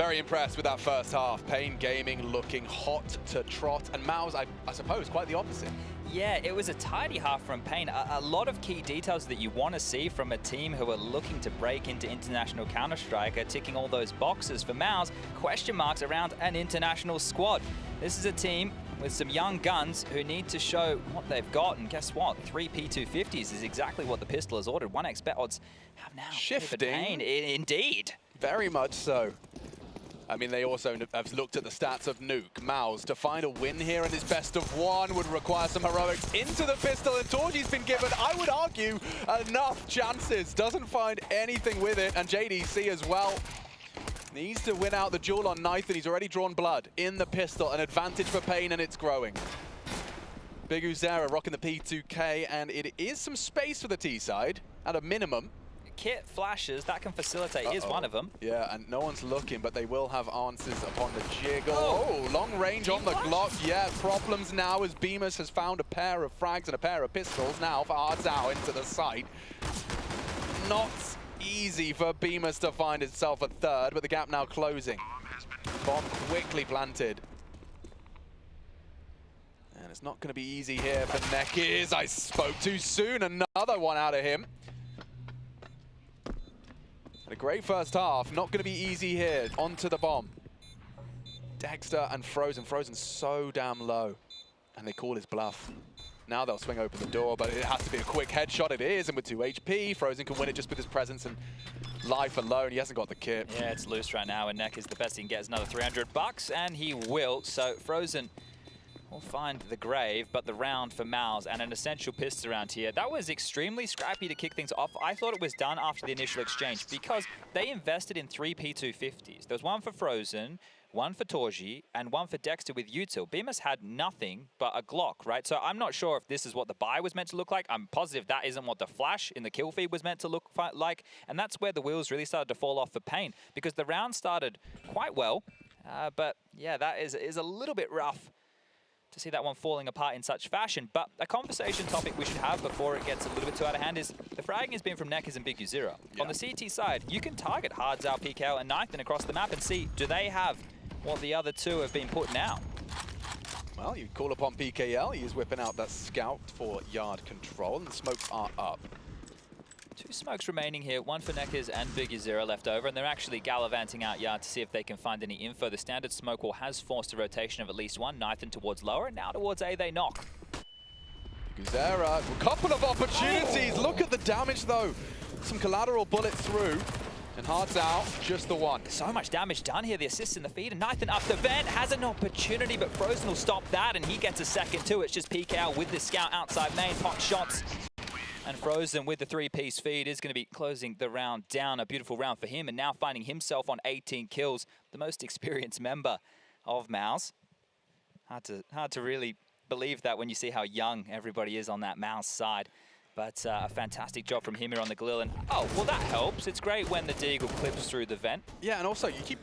very impressed with that first half. paiN Gaming looking hot to trot, and MOUZ, I suppose, quite the opposite. Yeah, it was a tidy half from paiN. A lot of key details that you want to see from a team who are looking to break into international Counter-Strike are ticking all those boxes. For MOUZ, question marks around an international squad. This is a team with some young guns who need to show what they've got, and guess what? 3 P250s is exactly what the pistol has ordered. 1x bet odds have now Shifting. paiN. Indeed. Very much so. I mean, they also have looked at the stats of Nuke. MOUZ, to find a win here in this best of one would require some heroics into the pistol, and torzsi's been given, I would argue, enough chances. Doesn't find anything with it, and JDC as well. Needs to win out the duel on nython. He's already drawn blood in the pistol. An advantage for paiN, and it's growing. biguzera rocking the P2K, and it is some space for the T side, at a minimum. Kit flashes, that can facilitate. Here's one of them. Yeah, and no one's looking, but they will have answers upon the jiggle. Oh, long range on the Glock. Yeah, problems now as beamuz has found a pair of frags and a pair of pistols now for torzsi into the site. Not easy for beamuz to find itself a third, but the gap now closing. Bomb quickly planted. And it's not going to be easy here for NEKiZ. I spoke too soon. Another one out of him. A great first half. Not going to be easy here. Onto the bomb. Dexter and Frozen. Frozen's so damn low. And they call his bluff. Now they'll swing open the door, but it has to be a quick headshot. It is, and with 2 HP, Frozen can win it just with his presence and life alone. He hasn't got the kit. Yeah, it's loose right now, and NEKiZ, the best he can get is another 300 bucks, and he will. So Frozen will find the grave, but the round for MOUZ and an essential pistol around here. That was extremely scrappy to kick things off. I thought it was done after the initial exchange because they invested in 3 P250s. There was one for Frozen, one for torzsi, and one for Dexter with util. beamuz had nothing but a Glock, right? So I'm not sure if this is what the buy was meant to look like. I'm positive that isn't what the flash in the kill feed was meant to look like. And that's where the wheels really started to fall off for paiN, because the round started quite well. But yeah, that is a little bit rough to see that one falling apart in such fashion. But a conversation topic we should have before it gets a little bit too out of hand is the fragging has been from NEKiZ and biguzera. Yeah. On the CT side, you can target torzsi, PKL, and nython across the map and see, do they have what the other two have been putting out? Well, you call upon PKL. He is whipping out that scout for yard control, and the smokes are up. 2 smokes remaining here, one for NEKiZ and biguzera left over, and they're actually gallivanting out yard to see if they can find any info. The standard smoke wall has forced a rotation of at least one. nython towards lower, and now towards A they knock. biguzera, a couple of opportunities. Oh. Look at the damage though. Some collateral bullets through, and torzsi, just the one. So much damage done here, the assist in the feed, and nython up the vent, has an opportunity, but Frozen will stop that, and he gets a second too. It's just PKL with the scout outside main, hot shots. And Frozen with the 3-piece feed is going to be closing the round down. A beautiful round for him, and now finding himself on 18 kills, the most experienced member of MOUZ. Hard to really believe that when you see how young everybody is on that MOUZ side. But a fantastic job from him here on the Galil. And oh, well, that helps. It's great when the Deagle clips through the vent. Yeah, and also you keep,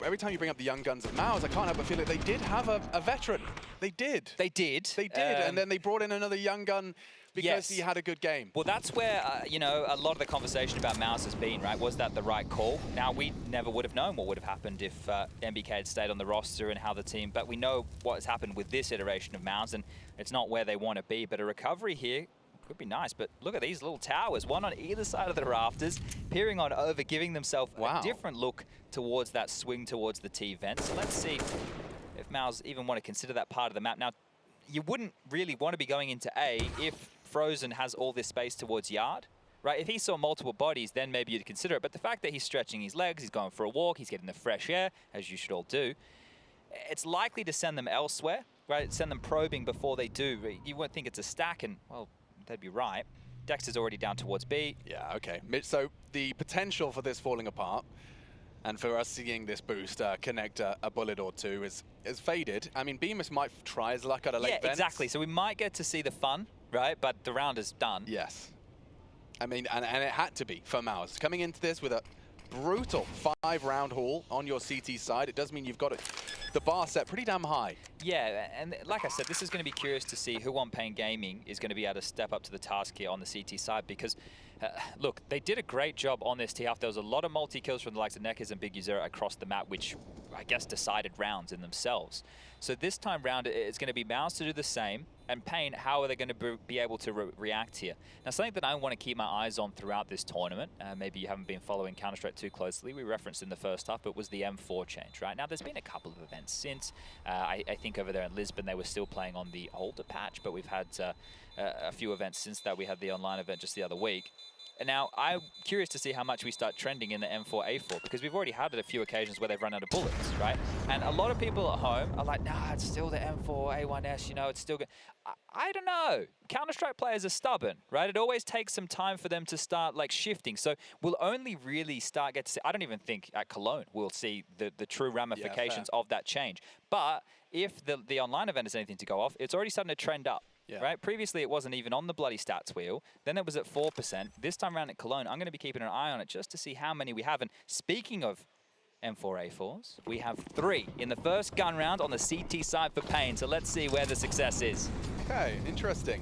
every time you bring up the young guns of MOUZ, I can't help but feel like they did have a veteran. They did. They did. They did, and then they brought in another young gun because he had a good game. Well, that's where, a lot of the conversation about MOUZ has been, right? Was that the right call? Now, we never would have known what would have happened if MBK had stayed on the roster and how the team, but we know what has happened with this iteration of MOUZ, and it's not where they want to be, but a recovery here could be nice. But look at these little towers, one on either side of the rafters, peering on over, giving themselves a different look towards that swing towards the T vent. So let's see if MOUZ even want to consider that part of the map. Now, you wouldn't really want to be going into A if Frozen has all this space towards yard, right? If he saw multiple bodies, then maybe you'd consider it. But the fact that he's stretching his legs, he's going for a walk, he's getting the fresh air, as you should all do, it's likely to send them elsewhere, right? Send them probing before they do. You won't think it's a stack, and, well, they'd be right. Dexter's already down towards B. Yeah, okay. So the potential for this falling apart and for us seeing this boost connect a bullet or two is faded. I mean, beamuz might try his luck at a late vent. Yeah, exactly. So we might get to see the fun, right? But the round is done. Yes. I mean, and it had to be for MOUZ. Coming into this with a brutal 5-round haul on your CT side, it does mean you've got the bar set pretty damn high. Yeah, and like I said, this is going to be curious to see who on paiN Gaming is going to be able to step up to the task here on the CT side because, look, they did a great job on this T-half. There was a lot of multi-kills from the likes of NEKiZ and biguzera across the map, which I guess decided rounds in themselves. So this time round, it's going to be MOUZ to do the same, and paiN, how are they going to be able to react here? Now, something that I want to keep my eyes on throughout this tournament, maybe you haven't been following Counter-Strike too closely, we referenced in the first half, but was the M4 change, right? Now, there's been a couple of events since. I think over there in Lisbon, they were still playing on the older patch, but we've had a few events since that. We had the online event just the other week. And now, I'm curious to see how much we start trending in the M4A4, because we've already had it a few occasions where they've run out of bullets, right? And a lot of people at home are like, nah, it's still the M4A1S, you know, it's still good. I don't know. Counter-Strike players are stubborn, right? It always takes some time for them to start, like, shifting. So we'll only really get to see, I don't even think at Cologne we'll see the true ramifications of that change. But if the online event is anything to go off, it's already starting to trend up. Yeah. Right? Previously, it wasn't even on the bloody stats wheel. Then it was at 4%. This time around at Cologne, I'm going to be keeping an eye on it just to see how many we have. And speaking of M4A4s, we have 3 in the first gun round on the CT side for paiN. So let's see where the success is. Okay, interesting.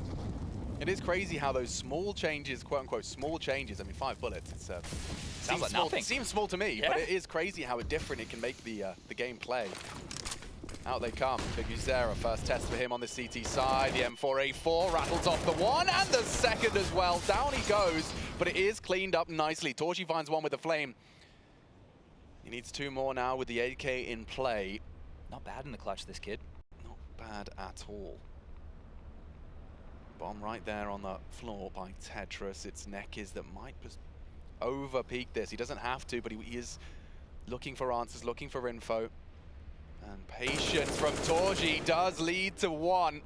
It is crazy how those small changes, quote-unquote small changes, I mean 5 bullets, it's sounds like nothing. It seems small to me, but it is crazy how different it can make the game play. Out they come. biguzera, first test for him on the CT side. The M4A4 rattles off the 1 and the 2nd as well. Down he goes, but it is cleaned up nicely. torzsi finds 1 with the flame. He needs 2 more now with the AK in play. Not bad in the clutch, this kid. Not bad at all. Bomb right there on the floor by Tetris. It's NEKiZ that might over-peak this. He doesn't have to, but he is looking for answers, looking for info. And patience from torzsi does lead to 1.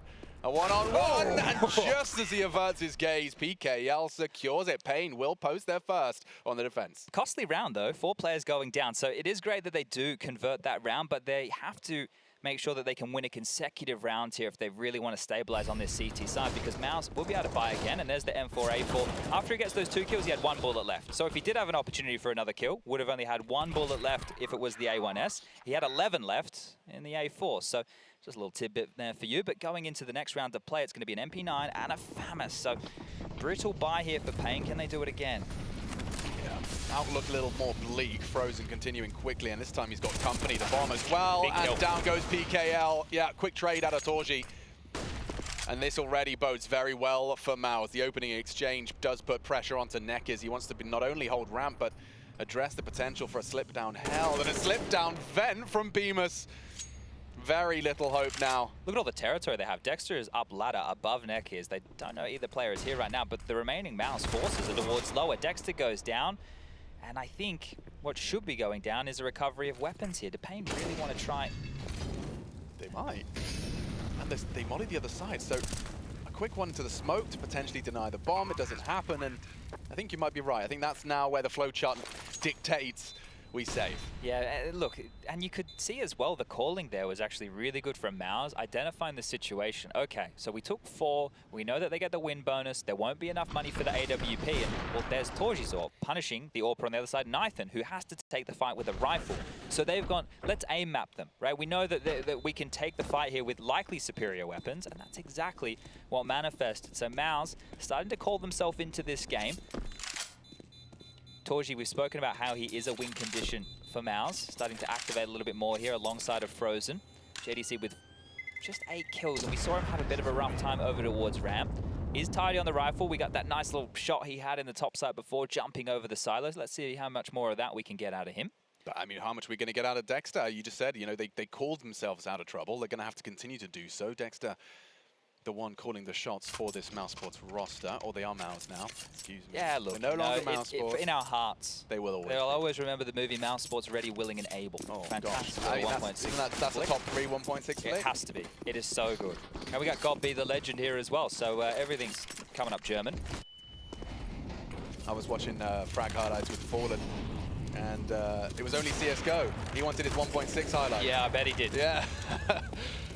A one-on-one, and just as he averts his gaze, PKL secures it. paiN will post their first on the defense. Costly round, though. 4 players going down. So it is great that they do convert that round, but they have to make sure that they can win a consecutive round here if they really want to stabilize on this CT side, because MOUZ will be able to buy again, and there's the M4A4. After he gets those 2 kills, he had 1 bullet left. So if he did have an opportunity for another kill, would have only had 1 bullet left if it was the A1S. He had 11 left in the A4. So just a little tidbit there for you. But going into the next round to play, it's going to be an MP9 and a FAMAS. So brutal buy here for paiN. Can they do it again? Outlook a little more bleak. Frozen continuing quickly, and this time he's got company, the bomb as well. Big and kill. Down goes PKL. Yeah, quick trade out of torzsi. And this already bodes very well for MOUZ. The opening exchange does put pressure onto NEKiZ. He wants to not only hold ramp, but address the potential for a slip down hell. And a slip down vent from biguzera. Very little hope now. Look at all the territory they have. Dexter is up ladder above NEKiZ. They don't know either player is here right now, but the remaining MOUZ forces are towards lower. Dexter goes down, and I think what should be going down is a recovery of weapons here. Do paiN really want to try? They might. And they molly the other side, so a quick one to the smoke to potentially deny the bomb. It doesn't happen, and I think you might be right. I think that's now where the flowchart dictates we save. Yeah, look, and you could see as well the calling there was actually really good from MOUZ, identifying the situation. Okay, so we took 4. We know that they get the win bonus. There won't be enough money for the AWP. And, well, there's torzsi's AWP punishing the AWPer on the other side, Nython, who has to take the fight with a rifle. So they've gone, let's aim map them, right? We know that we can take the fight here with likely superior weapons, and that's exactly what manifested. So MOUZ starting to call themselves into this game. torzsi, we've spoken about how he is a win condition for MOUZ, starting to activate a little bit more here alongside of Frozen. JDC with just 8 kills, and we saw him have a bit of a rough time over towards ramp. He's tidy on the rifle. We got that nice little shot he had in the top side before, jumping over the silos. Let's see how much more of that we can get out of him. But I mean, how much are we going to get out of Dexter? You just said, you know, they called themselves out of trouble. They're going to have to continue to do so. Dexter, the one calling the shots for this mousesports roster, or they are MOUZ now. Excuse me. Yeah, look, we're no longer mousesports. In our hearts, they will always. They'll always remember the movie mousesports, Ready, Willing, and Able. Oh, fantastic. Gosh. I mean, that's a top 3 1.6 flick. It has to be. It is so good. And we got God Be the Legend here as well. So everything's coming up German. I was watching frag highlights with Fallen, and it was only CSGO. He wanted his 1.6 highlight. Yeah, I bet he did. Yeah.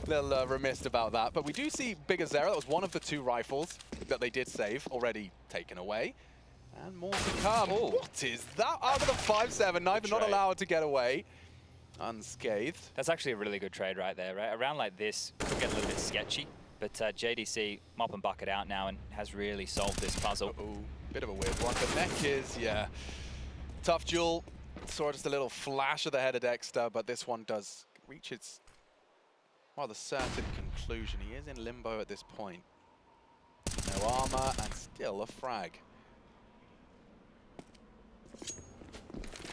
Little remiss about that. But we do see biguzera. That was one of the 2 rifles that they did save, already taken away. And more to come. Ooh. What is that? Out of the 5-7, nython not allowed to get away. unscathed. That's actually a really good trade right there, right? Around like this could get a little bit sketchy, but JDC mop and bucket out now and has really solved this puzzle. Bit of a weird one, but NEKiZ, yeah. Tough duel. Saw just a little flash of the head of Dexter, but this one does reach its rather certain conclusion. He is in limbo at this point. No armor and still a frag.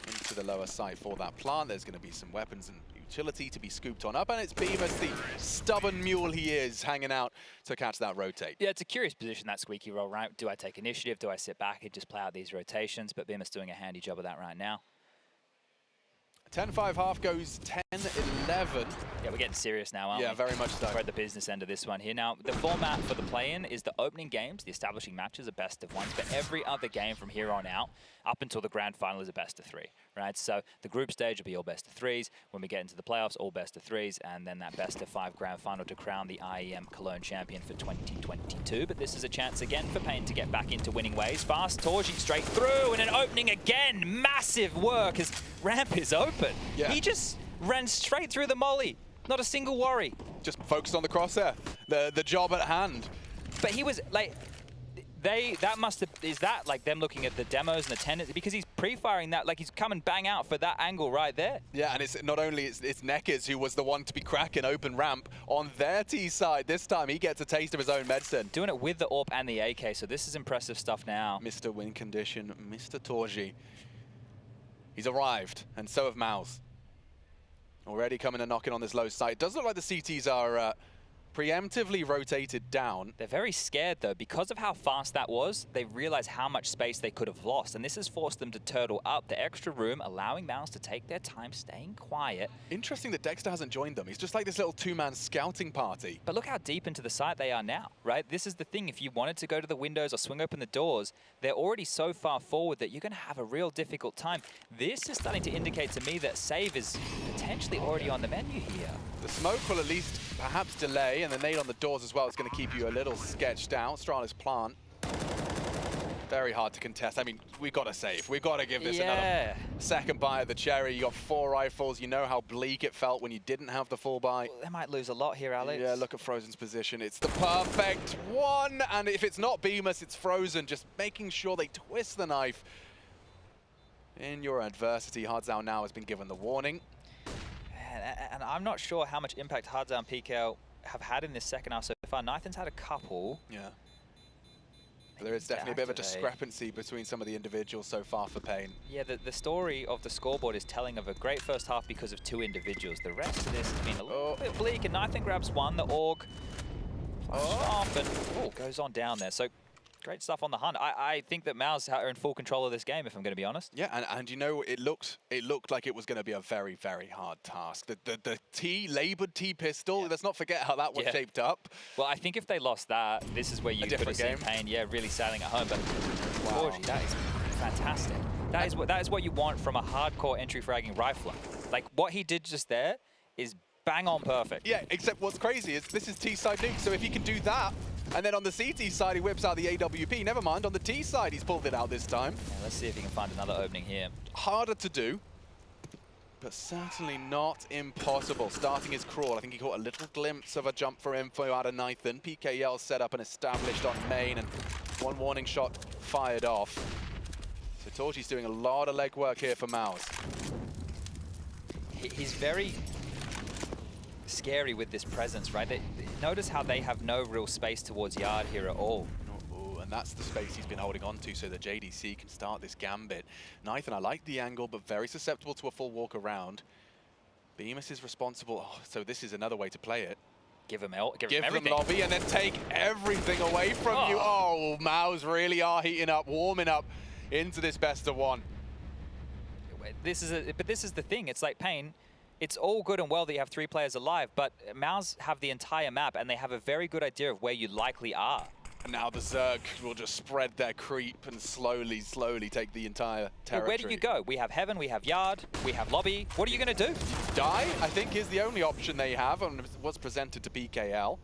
Into the lower side for that plant. There's going to be some weapons and utility to be scooped on up, and it's biguzera, the stubborn mule he is, hanging out to catch that rotate. Yeah, it's a curious position, that squeaky roll, right? Do I take initiative? Do I sit back and just play out these rotations? But biguzera's doing a handy job of that right now. 10-5 half goes 10-11. Yeah, we're getting serious now, aren't we? Yeah, very much so. We're at the business end of this one here. Now, the format for the play-in is the opening games, the establishing matches are best of ones, but every other game from here on out, up until the grand final, is a best of three, right? So the group stage will be all best of threes. When we get into the playoffs, all best of threes, and then that best of 5 grand final to crown the IEM Cologne champion for 2022. But this is a chance again for paiN to get back into winning ways. Fast, torzsi straight through, and an opening again. Massive work as ramp is open. Yeah. He just ran straight through the molly. Not a single worry. Just focused on the crosshair, the job at hand. But he was like, is that like them looking at the demos and the tendency, because he's pre-firing that, like he's coming bang out for that angle right there. Yeah, and it's not only it's NEKiZ who was the one to be cracking open ramp on their T side. This time he gets a taste of his own medicine. Doing it with the AWP and the AK, so this is impressive stuff now. Mr. Win Condition, Mr. torzsi. He's arrived, and so have MOUZ. Already coming and knocking on this low side. It does look like the CTs are preemptively rotated down. They're very scared though. Because of how fast that was, they realize how much space they could have lost, and this has forced them to turtle up the extra room, allowing MOUZ to take their time, staying quiet. Interesting that Dexter hasn't joined them. He's just like this little two-man scouting party. But look how deep into the site they are now, right? This is the thing. If you wanted to go to the windows or swing open the doors, they're already so far forward that you're going to have a real difficult time. This is starting to indicate to me that save is potentially already on the menu here. The smoke will at least perhaps delay, and the nade on the doors as well is going to keep you a little sketched out. Strahler's plant. Very hard to contest. I mean, we've got to save. We've got to give this another second bite at the cherry. You got 4 rifles. You know how bleak it felt when you didn't have the full buy. Well, they might lose a lot here, Alex. Yeah, look at Frozen's position. It's the perfect one. And if it's not biguzera, it's Frozen. Just making sure they twist the knife in your adversity. Hardzao now has been given the warning. And I'm not sure how much impact Hardzao and PKL have had in this second half so far. Nython's had a couple. Yeah. But there is definitely a bit of a discrepancy between some of the individuals so far for paiN. Yeah, the story of the scoreboard is telling of a great first half because of 2 individuals. The rest of this has been a little bit bleak, and Nython grabs one, the AUG off, and goes on down there. So great stuff on the hunt. I think that MOUZ are in full control of this game, if I'm going to be honest. Yeah, and you know, it looked like it was going to be a very, very hard task. The laboured T pistol, let's not forget how that was shaped up. Well, I think if they lost that, this is where you could have seen paiN, really sailing at home. But torzsi, that is fantastic. That is what you want from a hardcore entry fragging rifler. Like, what he did just there is bang on perfect. Yeah, except what's crazy is this is T-side nuke, so if he can do that, and then on the CT side, he whips out the AWP. Never mind, on the T side, he's pulled it out this time. Yeah, let's see if he can find another opening here. Harder to do, but certainly not impossible. Starting his crawl, I think he caught a little glimpse of a jump for info out of Nython. PKL set up and established on main, and one warning shot fired off. So torzsi's doing a lot of legwork here for MOUZ. He's very scary with this presence, right? Notice how they have no real space towards yard here at all. And that's the space he's been holding on to so that JDC can start this gambit. Nython, I like the angle, but very susceptible to a full walk around. biguzera is responsible. Oh, so this is another way to play it. Give them everything. Give them lobby and then take everything away from you. Oh, MOUZ really are heating up, warming up into this best of one. But this is the thing. It's like paiN. It's all good and well that you have 3 players alive, but MOUZ have the entire map and they have a very good idea of where you likely are. And now the Zerg will just spread their creep and slowly take the entire territory. Well, where do you go? We have Heaven, we have Yard, we have Lobby. What are you going to do? Die, I think, is the only option they have, and was presented to PKL.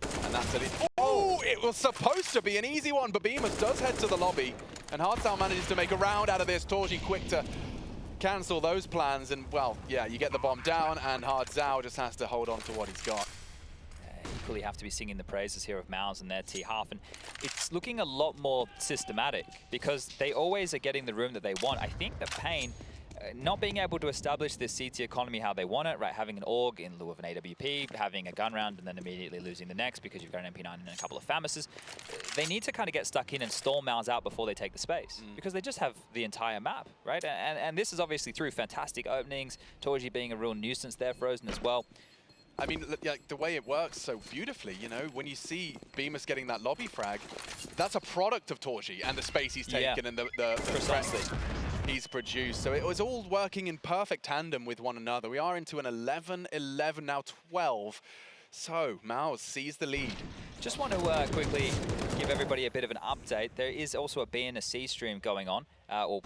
And that's it. Oh, it was supposed to be an easy one, but biguzera does head to the lobby. And Hardzao manages to make a round out of this. torzsi quick to cancel those plans, and well, yeah, you get the bomb down, and hardzao just has to hold on to what he's got. Equally have to be singing the praises here of MOUZ and their T-half, and it's looking a lot more systematic because they always are getting the room that they want. I think that paiN, not being able to establish this CT economy how they want it, right? Having an AUG in lieu of an AWP, having a gun round and then immediately losing the next because you've got an MP9 and a couple of Famises. They need to kind of get stuck in and stall MOUZ out before they take the space because they just have the entire map, right? And this is obviously through fantastic openings, torzsi being a real nuisance there, Frozen as well. I mean, like, the way it works so beautifully, you know, when you see beamuz getting that lobby frag, that's a product of torzsi and the space he's taken and the Precisely. he's produced. So it was all working in perfect tandem with one another. We are into an 11-11, now 12. So MOUZ sees the lead. Just want to quickly give everybody a bit of an update. There is also a B and a C stream going on, or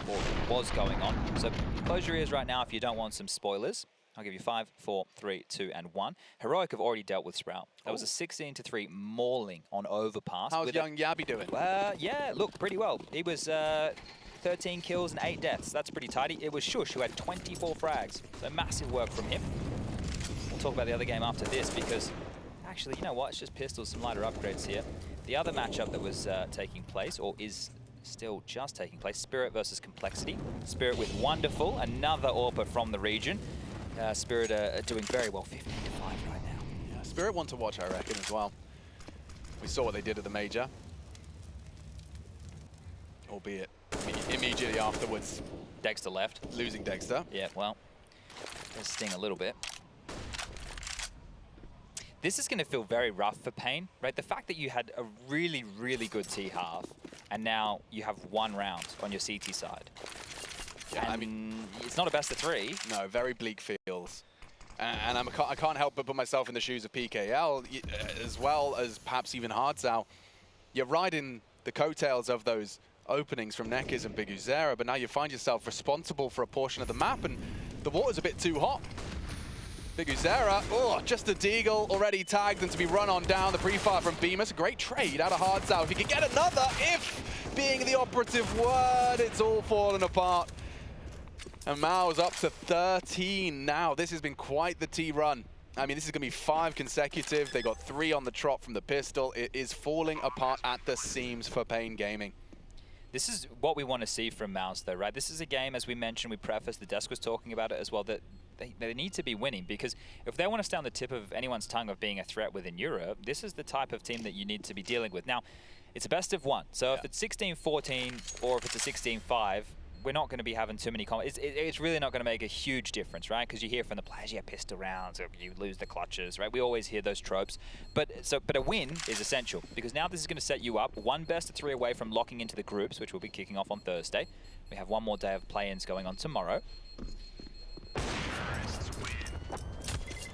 was going on. So close your ears right now if you don't want some spoilers. I'll give you 5, 4, 3, 2, and 1. Heroic have already dealt with Sprout. That was a 16-3 mauling on Overpass. How's young Yabby doing? Yeah, look, pretty well. He was 13 kills and 8 deaths. That's pretty tidy. It was Shush who had 24 frags. So massive work from him. We'll talk about the other game after this because actually, you know what? It's just pistols, some lighter upgrades here. The other matchup that was taking place, or is still just taking place, Spirit versus Complexity. Spirit with Wonderful, another AWPer from the region. Spirit are doing very well, 15-5 right now. Yeah, Spirit want to watch, I reckon, as well. We saw what they did at the major. Albeit immediately afterwards. Dexter left. Losing Dexter. Yeah, well, does sting a little bit. This is going to feel very rough for paiN, right? The fact that you had a really, really good T-half, and now you have one round on your CT side. Yeah, and I mean, it's not a best of 3. No, very bleak feels. And I can't help but put myself in the shoes of PKL, as well as perhaps even hardzao. You're riding the coattails of those openings from NEKiZ and biguzera, but now you find yourself responsible for a portion of the map, and the water's a bit too hot. biguzera, oh, just a deagle already tagged and to be run on down. The pre-fire from beamuz, a great trade out of hardzao. If he could get another, if being the operative word, it's all fallen apart. And MOUZ up to 13 now. This has been quite the T-run. I mean, this is going to be 5 consecutive. They got 3 on the trot from the pistol. It is falling apart at the seams for paiN Gaming. This is what we want to see from MOUZ, though, right? This is a game, as we mentioned, we prefaced, the desk was talking about it as well, that they need to be winning, because if they want to stay on the tip of anyone's tongue of being a threat within Europe, this is the type of team that you need to be dealing with. Now, it's a best of 1. So if it's 16-14 or if it's a 16-5, we're not going to be having too many comments. It's really not going to make a huge difference, right? Because you hear from the players, yeah, pistol rounds, or you lose the clutches, right? We always hear those tropes. But a win is essential, because now this is going to set you up one best of 3 away from locking into the groups, which will be kicking off on Thursday. We have one more day of play-ins going on tomorrow.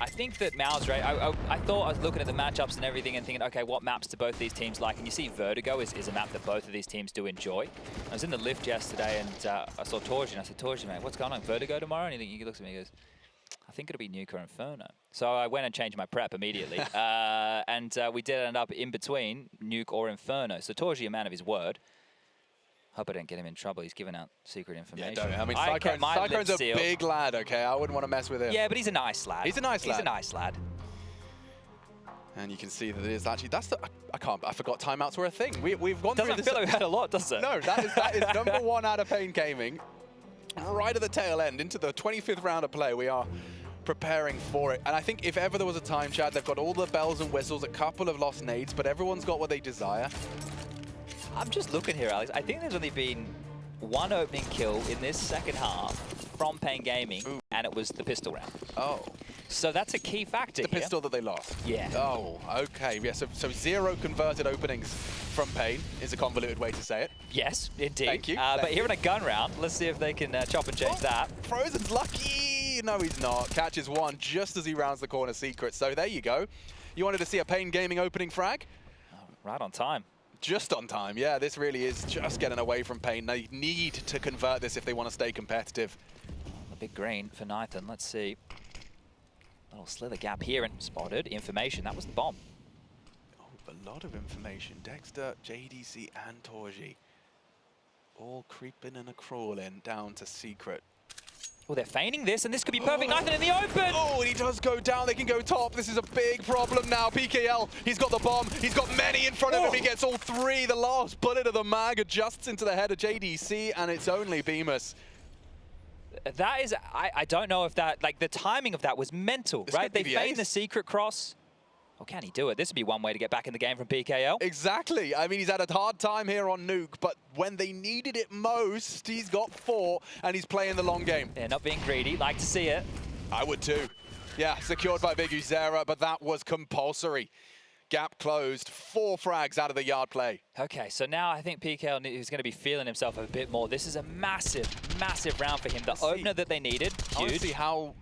I think that MOUZ, right, I thought I was looking at the matchups and everything and thinking, okay, what maps do both these teams like? And you see Vertigo is a map that both of these teams do enjoy. I was in the lift yesterday and I saw torzsi and I said, torzsi, mate, what's going on, Vertigo tomorrow? And he looks at me and goes, I think it'll be Nuke or Inferno. So I went and changed my prep immediately. And we did end up in between Nuke or Inferno. So torzsi, a man of his word. Hope I don't get him in trouble. He's giving out secret information. Yeah, don't. I mean, Cyclone's a big lad, okay? I wouldn't want to mess with him. Yeah, but he's a nice lad. He's a nice lad. He's a nice lad. And you can see that it is actually, that's the, I forgot timeouts were a thing. We've gone through Doesn't this. feel like we've had a lot, does it? No, that is number 1 out of paiN Gaming. Right at the tail end, into the 25th round of play, we are preparing for it. And I think if ever there was a time, Chad, they've got all the bells and whistles, a couple of lost nades, but everyone's got what they desire. I'm just looking here, Alex. I think there's only been 1 opening kill in this second half from paiN Gaming, and it was the pistol round. Oh. So that's a key factor The pistol that they lost? Yeah. Oh, okay. Yeah, so 0 converted openings from paiN is a convoluted way to say it. Yes, indeed. Thank you. But here in a gun round, let's see if they can chop and change that. Frozen's lucky! No, he's not. Catches 1 just as he rounds the corner secret. So there you go. You wanted to see a paiN Gaming opening frag? Right on time. Just on time, yeah. This really is just getting away from paiN. They need to convert this if they want to stay competitive. A big green for nython. Let's see. Little slither gap here and spotted. Information, that was the bomb. Oh, a lot of information. Dexter, JDC, and torzsi. All creeping and a crawling down to secret. Well, they're feigning this, and this could be perfect. nython in the open! Oh, and he does go down. They can go top. This is a big problem now. PKL, he's got the bomb. He's got many in front of him. He gets all three. The last bullet of the mag adjusts into the head of JDC, and it's only beamuz. That is, I don't know if that, like, the timing of that was mental, right? They feign the secret cross. Or can he do it? This would be one way to get back in the game from PKL. Exactly. I mean, he's had a hard time here on Nuke, but when they needed it most, he's got 4, and he's playing the long game. They're not being greedy. Like to see it. I would too. Yeah, secured by biguzera, but that was compulsory. Gap closed, 4 frags out of the yard play. Okay, so now I think PKL is going to be feeling himself a bit more. This is a massive, massive round for him. The opener that they needed, huge. Honestly, how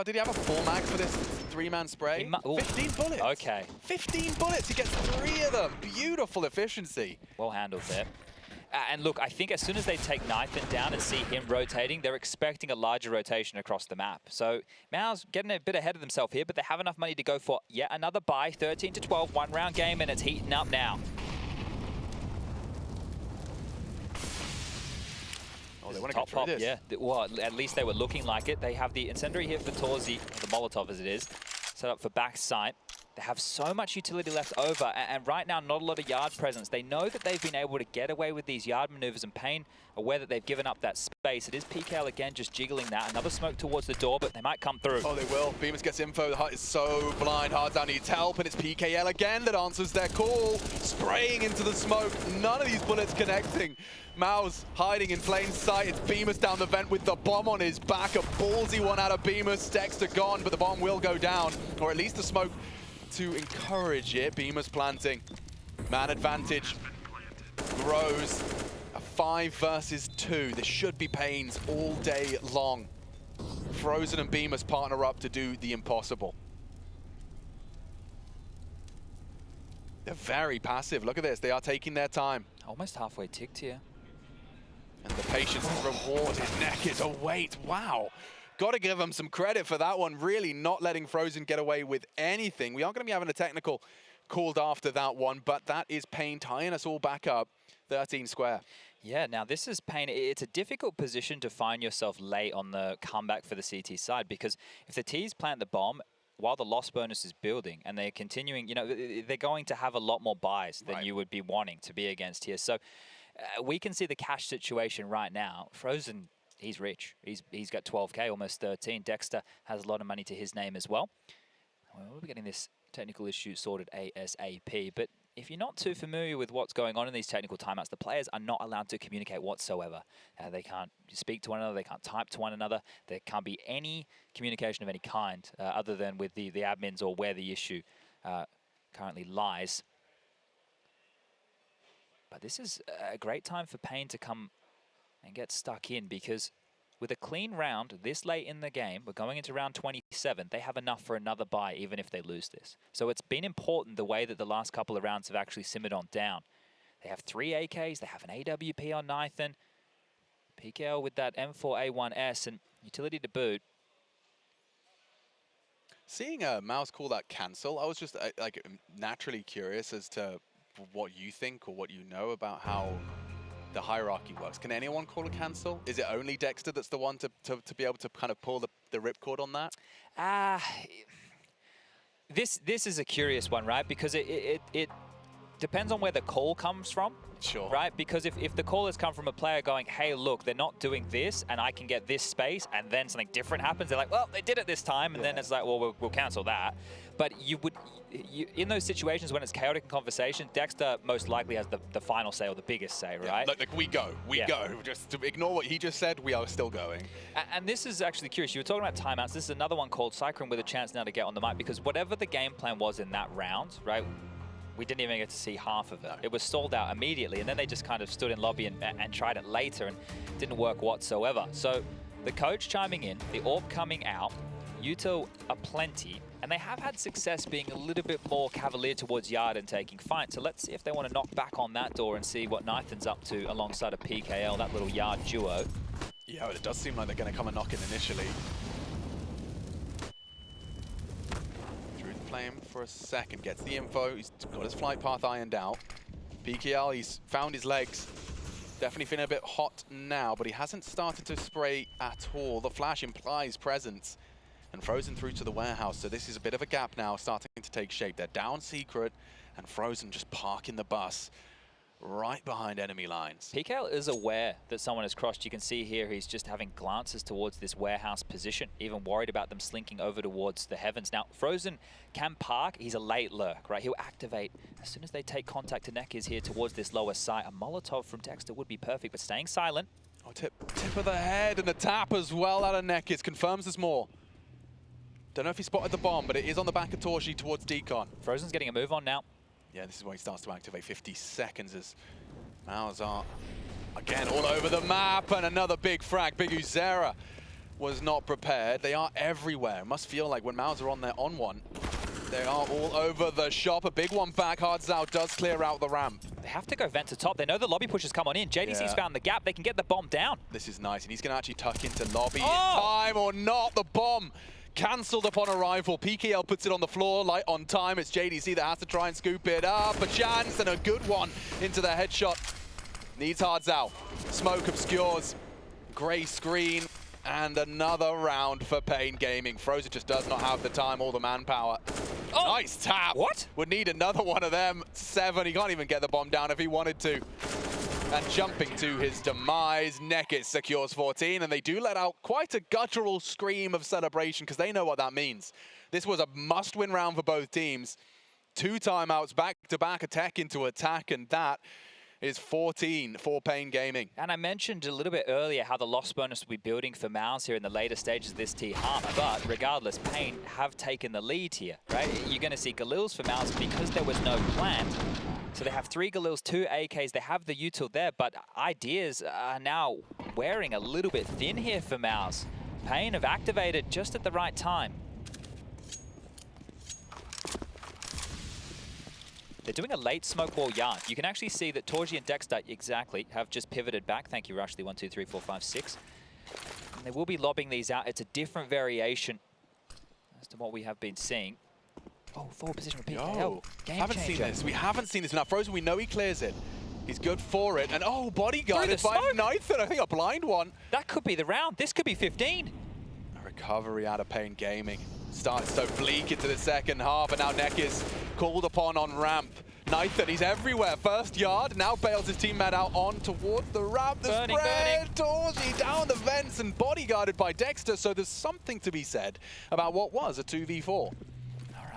did he have a full mag for this 3-man spray? 15 bullets. Okay. 15 bullets, he gets 3 of them. Beautiful efficiency. Well handled there. And look, I think as soon as they take nython down and see him rotating, they're expecting a larger rotation across the map. So MOUZ getting a bit ahead of themselves here, but they have enough money to go for yet another buy. 13-12, 1-round game, and it's heating up now. Oh, they want to get through this. Yeah. Well, at least they were looking like it. They have the incendiary here for torzsi, or the Molotov as it is, set up for backside. They have so much utility left over, and right now, not a lot of yard presence. They know that they've been able to get away with these yard maneuvers, and paiN aware that they've given up that space. It is PKL again just jiggling that. Another smoke towards the door, but they might come through. Oh, they will. beamuz gets info. The hut is so blind. Hard down needs help, and it's PKL again that answers their call. Spraying into the smoke. None of these bullets connecting. MOUZ hiding in plain sight. It's beamuz down the vent with the bomb on his back. A ballsy one out of beamuz. Dexter gone, but the bomb will go down, or at least the smoke to encourage it. beamuz planting. Man advantage grows. A 5 versus 2. This should be paiN's all day long. Frozen and beamuz partner up to do the impossible. They're very passive. Look at this. They are taking their time. Almost halfway ticked here. And the patience is rewarded. NEKiZ await. Wow. Got to give them some credit for that one. Really not letting Frozen get away with anything. We are going to be having a technical called after that one, but that is paiN tying us all back up. 13 square. Yeah, now this is paiN. It's a difficult position to find yourself late on the comeback for the CT side, because if the Ts plant the bomb while the loss bonus is building and they're continuing, you know, they're going to have a lot more buys than you would be wanting to be against here. So we can see the cash situation right now. Frozen, he's rich. He's got 12K, almost 13. Dexter has a lot of money to his name as well. We'll be getting this technical issue sorted ASAP. But if you're not too familiar with what's going on in these technical timeouts, the players are not allowed to communicate whatsoever. They can't speak to one another. They can't type to one another. There can't be any communication of any kind other than with the admins or where the issue currently lies. But this is a great time for paiN to come and get stuck in, because with a clean round this late in the game, we're going into round 27, they have enough for another buy even if they lose this. So it's been important the way that the last couple of rounds have actually simmered on down. They have 3 AKs, they have an AWP on nython, PKL with that M4A1S and utility to boot. Seeing MOUZ call that cancel, I was just like naturally curious as to what you think or what you know about how the hierarchy works. Can anyone call a cancel? Is it only Dexter that's the one to be able to kind of pull the ripcord on that? This is a curious one, right? Because it depends on where the call comes from. Sure. Right? Because if the call has come from a player going, hey, look, they're not doing this, and I can get this space, and then something different happens, they're like, well, they did it this time, and then it's like, well, we'll cancel that. But in those situations when it's chaotic in conversation, Dexter most likely has the final say or the biggest say, right? Like we go. Just to ignore what he just said, we are still going. And this is actually curious. You were talking about timeouts. This is another one called Cyclone with a chance now to get on the mic, because whatever the game plan was in that round, right? We didn't even get to see half of it. It was stalled out immediately, and then they just kind of stood in lobby and tried it later, and didn't work whatsoever. So the coach chiming in, the AWP coming out, util are plenty, and they have had success being a little bit more cavalier towards yard and taking fight. So let's see if they want to knock back on that door and see what nython's up to alongside of PKL, that little yard duo. Yeah, well, it does seem like they're going to come and knock in initially. Flame for a second, gets the info, he's got his flight path ironed out. PKL, he's found his legs. Definitely feeling a bit hot now, but he hasn't started to spray at all. The flash implies presence. And Frozen through to the warehouse, so this is a bit of a gap now starting to take shape. They're down secret, and Frozen just parking the bus right behind enemy lines. paiN is aware that someone has crossed. You can see here he's just having glances towards this warehouse position, even worried about them slinking over towards the heavens. Now, Frozen can park. He's a late lurk, right? He'll activate as soon as they take contact to NEKiZ here towards this lower site. A Molotov from Dexter would be perfect, but staying silent. Oh, tip of the head and a tap as well out of NEKiZ. Confirms there's more. Don't know if he spotted the bomb, but it is on the back of torzsi towards Decon. Frozen's getting a move on now. Yeah, this is where he starts to activate. 50 seconds as MOUZ are again all over the map, and another big frag. biguzera was not prepared. They are everywhere. It must feel like when MOUZ are on their on one, they are all over the shop. A big one back. Hardzao does clear out the ramp. They have to go vent to top. They know the lobby push has come on in. JDC's found the gap. They can get the bomb down. This is nice, and he's going to actually tuck into lobby in Oh! time or not. The bomb cancelled upon arrival. PKL puts it on the floor, light on time. It's JDC that has to try and scoop it up. A chance and a good one into the headshot. Needs Hardzao. Smoke obscures. Grey screen. And another round for paiN Gaming. Frozen just does not have the time or the manpower. Oh! Nice tap. What? Would need another one of them. 7. He can't even get the bomb down if he wanted to. And jumping to his demise, NEKiZ secures 14, and they do let out quite a guttural scream of celebration because they know what that means. This was a must-win round for both teams. 2 timeouts back-to-back, attack into attack, and that is 14 for paiN Gaming. And I mentioned a little bit earlier how the loss bonus will be building for MOUZ here in the later stages of this tier half, but regardless, paiN have taken the lead here, right? You're going to see Galils for MOUZ because there was no plan. So they have 3 Galils, 2 AKs, they have the util there, but ideas are now wearing a little bit thin here for MOUZ. paiN have activated just at the right time. They're doing a late smoke wall yard. You can actually see that torzsi and Dexter exactly have just pivoted back. Thank you, Rushley. 1, 2, 3, 4, 5, 6. And they will be lobbing these out. It's a different variation as to what we have been seeing. Oh, forward position with PKL. Game haven't changer. seen this. We haven't seen this now. Frozen, we know he clears it. He's good for it. And oh, bodyguarded by nython. I think a blind one. That could be the round. This could be 15. A recovery out of paiN Gaming. Started so bleak into the second half, and now NEKiZ called upon on ramp. nython, he's everywhere. First yard, now bails his teammate out on towards the ramp. The spread, torzsi down the vents and bodyguarded by Dexter, so there's something to be said about what was a 2v4.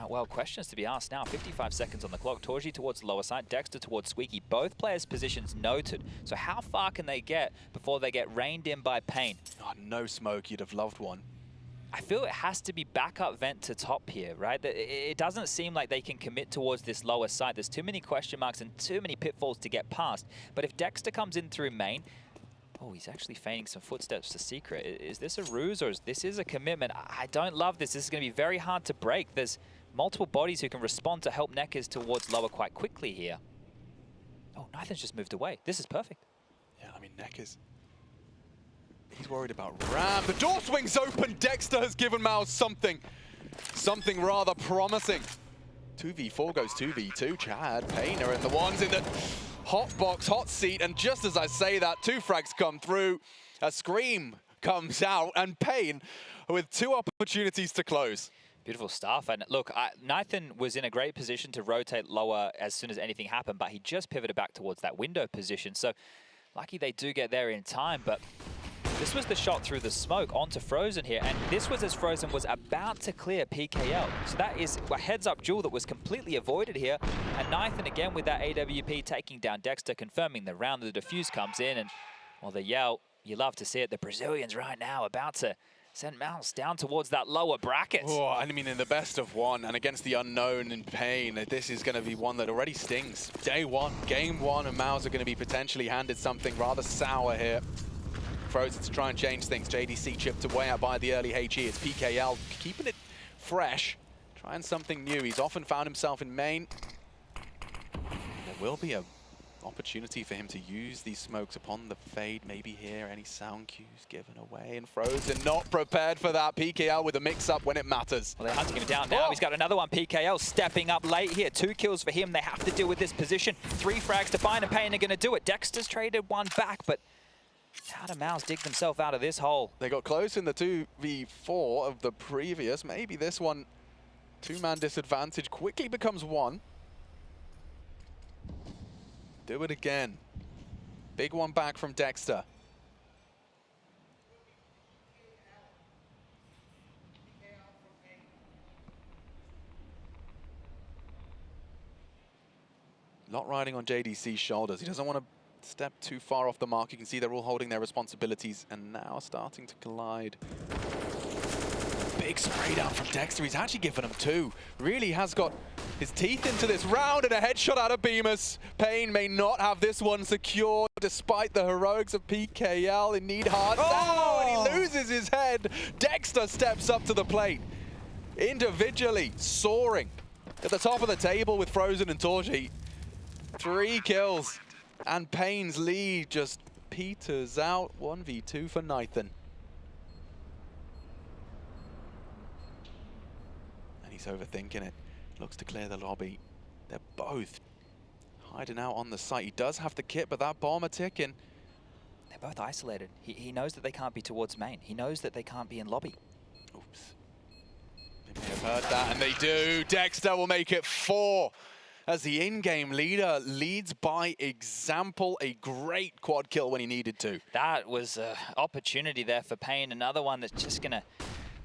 Well, questions to be asked now. 55 seconds on the clock. torzsi towards the lower side, Dexter towards Squeaky. Both players' positions noted. So how far can they get before they get reined in by paiN? Oh, no smoke. You'd have loved one. I feel it has to be backup vent to top here, right? It doesn't seem like they can commit towards this lower side. There's too many question marks and too many pitfalls to get past. But if Dexter comes in through main, oh, he's actually feigning some footsteps to secret. Is this a ruse or is this a commitment? I don't love this. This is going to be very hard to break. There's multiple bodies who can respond to help NEKiZ towards lower quite quickly here. Oh, nython's just moved away. This is perfect. Yeah, I mean, NEKiZ, he's worried about ramp. The door swings open. Dexter has given MOUZ something rather promising. 2v4 goes 2v2. Chad, paiN are in the ones in the hot box, hot seat. And just as I say that, 2 frags come through. A scream comes out, and paiN with 2 opportunities to close. Beautiful stuff. And look, nython was in a great position to rotate lower as soon as anything happened, but he just pivoted back towards that window position. So lucky they do get there in time, but this was the shot through the smoke onto Frozen here, and this was as Frozen was about to clear PKL. So that is a heads-up duel that was completely avoided here, and nython again with that AWP taking down Dexter, confirming the round. The defuse comes in, and well, the yell, you love to see it. The Brazilians right now about to send MOUZ down towards that lower bracket. Oh, I mean, in the best of one and against the unknown in paiN, this is going to be one that already stings. Day 1, game 1, and MOUZ are going to be potentially handed something rather sour here. Frozen to try and change things. JDC chipped away out by the early HE. It's PKL keeping it fresh, trying something new. He's often found himself in main. There will be a opportunity for him to use these smokes upon the fade. Maybe here, any sound cues given away, and Frozen not prepared for that. PKL with a mix-up when it matters. Well, they're hunting him down now. He's got another one. PKL stepping up late here. 2 kills for him. They have to deal with this position. 3 frags to paiN, and paiN are going to do it. Dexter's traded one back, but how do MOUZ dig themselves out of this hole? They got close in the 2v4 of the previous. Maybe this one, 2-man disadvantage quickly becomes 1. Do it again. Big one back from Dexter. Lot riding on JDC's shoulders. He doesn't want to step too far off the mark. You can see they're all holding their responsibilities and now starting to collide. Big spray down from Dexter. He's actually given him 2. Really has got his teeth into this round, and a headshot out of biguzera. paiN may not have this one secured despite the heroics of PKL. In need hard down, and he loses his head. Dexter steps up to the plate. Individually soaring at the top of the table with Frozen and torzsi. 3 kills, and paiN's lead just peters out. 1v2 for nython. And he's overthinking it. Looks to clear the lobby. They're both hiding out on the site. He does have the kit, but that bomber ticking. They're both isolated. He knows that they can't be towards main. He knows that they can't be in lobby. Oops. They may have heard that, and they do. Dexter will make it 4. As the in-game leader leads by example. A great quad kill when he needed to. That was an opportunity there for paiN. Another one that's just going to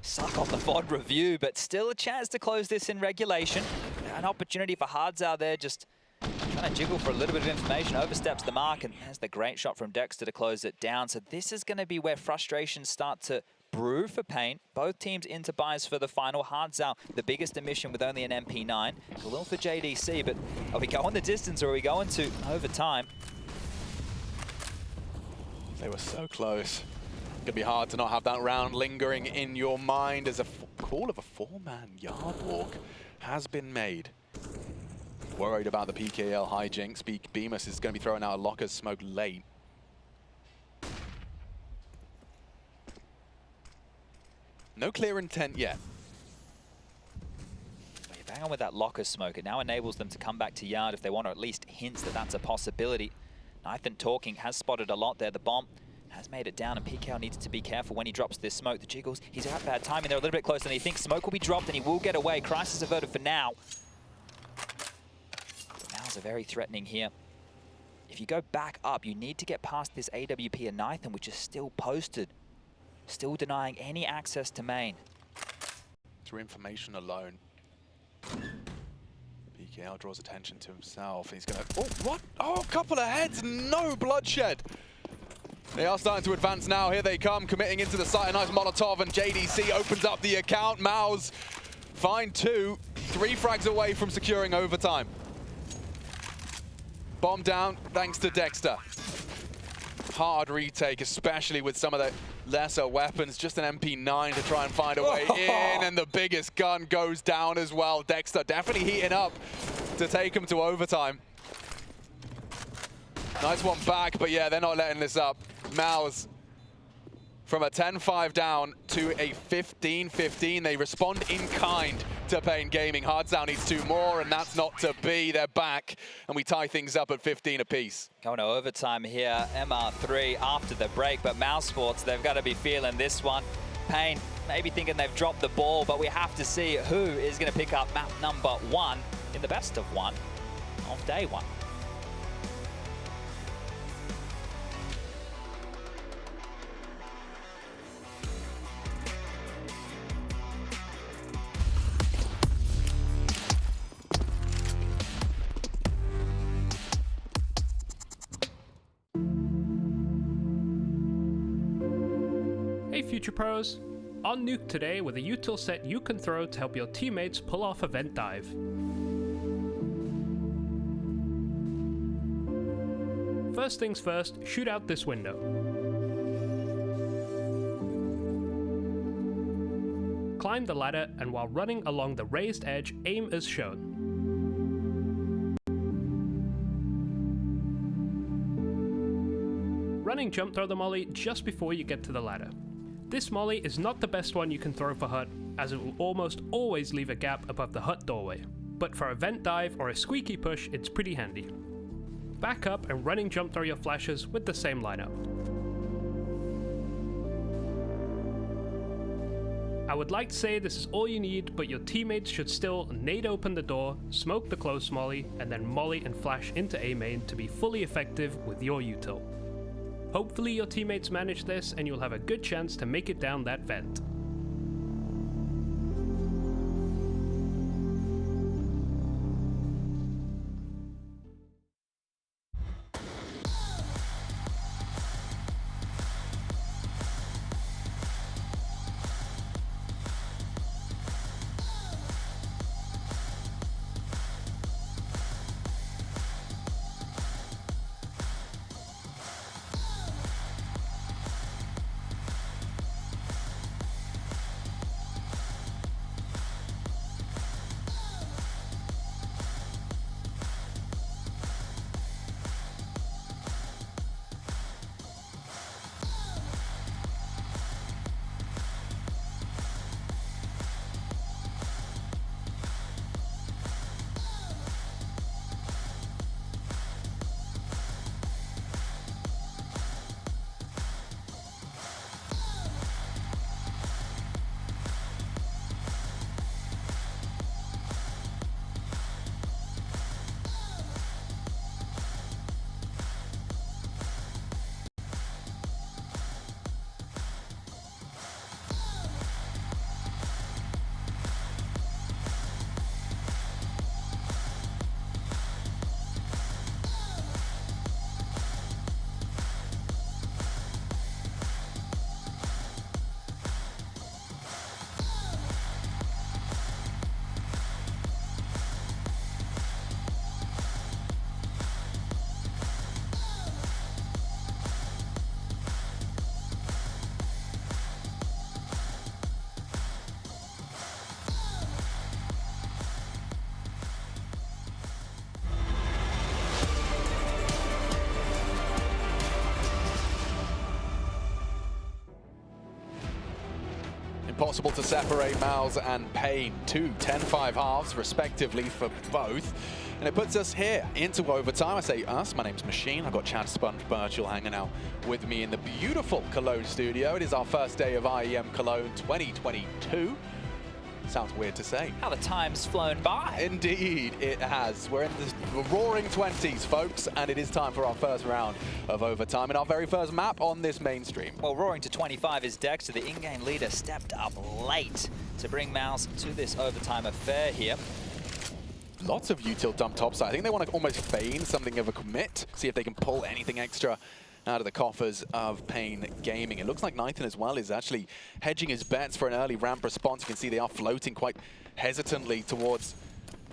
suck on the VOD review, but still a chance to close this in regulation. An opportunity for Hards out there, just trying to jiggle for a little bit of information. Oversteps the mark, and there's the great shot from Dexter to close it down. So this is going to be where frustrations start to brew for paiN. Both teams into buys for the final. Hards out, the biggest emission with only an MP9. A little for JDC, but are we going the distance or are we going to overtime? They were so close. It's gonna be hard to not have that round lingering in your mind as a call of a 4-man yard walk has been made. Worried about the PKL hijinks. biguzera is gonna be throwing out a locker smoke late. No clear intent yet. You bang on with that locker smoke. It now enables them to come back to yard if they want, or at least hints that that's a possibility. nython talking, has spotted a lot there. The bomb has made it down, and PKL needs to be careful when he drops this smoke. The jiggles, he's got bad timing. They're a little bit closer than he thinks. Smoke will be dropped, and he will get away. Crisis averted for now. MOUZ are very threatening here. If you go back up, you need to get past this AWP and nython, which is still posted. Still denying any access to main. Through information alone. PKL draws attention to himself. He's gonna, oh, what? Oh, a couple of heads, no bloodshed. They are starting to advance now. Here they come, committing into the site. A nice Molotov, and JDC opens up the account. MOUZ find 2, 3 frags away from securing overtime. Bomb down, thanks to Dexter. Hard retake, especially with some of the lesser weapons. Just an MP9 to try and find a way in, and the biggest gun goes down as well. Dexter definitely heating up to take him to overtime. Nice one back, but yeah, they're not letting this up. MOUZ from a 10-5 down to a 15-15. They respond in kind to paiN Gaming. Hards down needs 2 more, and that's not to be. They're back, and we tie things up at 15 apiece. Going to overtime here, MR3 after the break, but MOUZ Sports, they've got to be feeling this one. paiN maybe thinking they've dropped the ball, but we have to see who is going to pick up map number 1 in the best of 1 of day 1. Hey Future Pros! On Nuke today with a util set you can throw to help your teammates pull off a vent dive. First things first, shoot out this window. Climb the ladder, and while running along the raised edge, aim as shown. running jump throw the molly just before you get to the ladder. This molly is not the best one you can throw for hut, as it will almost always leave a gap above the hut doorway, but for a vent dive or a squeaky push it's pretty handy. Back up and running jump throw your flashes with the same lineup. I would like to say this is all you need, but your teammates should still nade open the door, smoke the close molly, and then molly and flash into A main to be fully effective with your util. Hopefully your teammates manage this and you'll have a good chance to make it down that vent. Impossible to separate MOUZ and paiN, 2 10-5 halves respectively for both. And it puts us here into overtime. I say us, my name's Machine. I've got Chad Sponge Birchall hanging out with me in the beautiful Cologne studio. It is our first day of IEM Cologne 2022. Sounds weird to say. How the time's flown by. Indeed, it has. We're in the roaring 20s, folks, and it is time for our first round of overtime and our very first map on this mainstream. Well, roaring to 25 is Dexter. The in-game leader stepped up late to bring MOUZ to this overtime affair here. Lots of util dump topside. I think they want to almost feign something of a commit, see if they can pull anything extra out of the coffers of paiN Gaming. It looks like nython as well is actually hedging his bets for an early ramp response. You can see they are floating quite hesitantly towards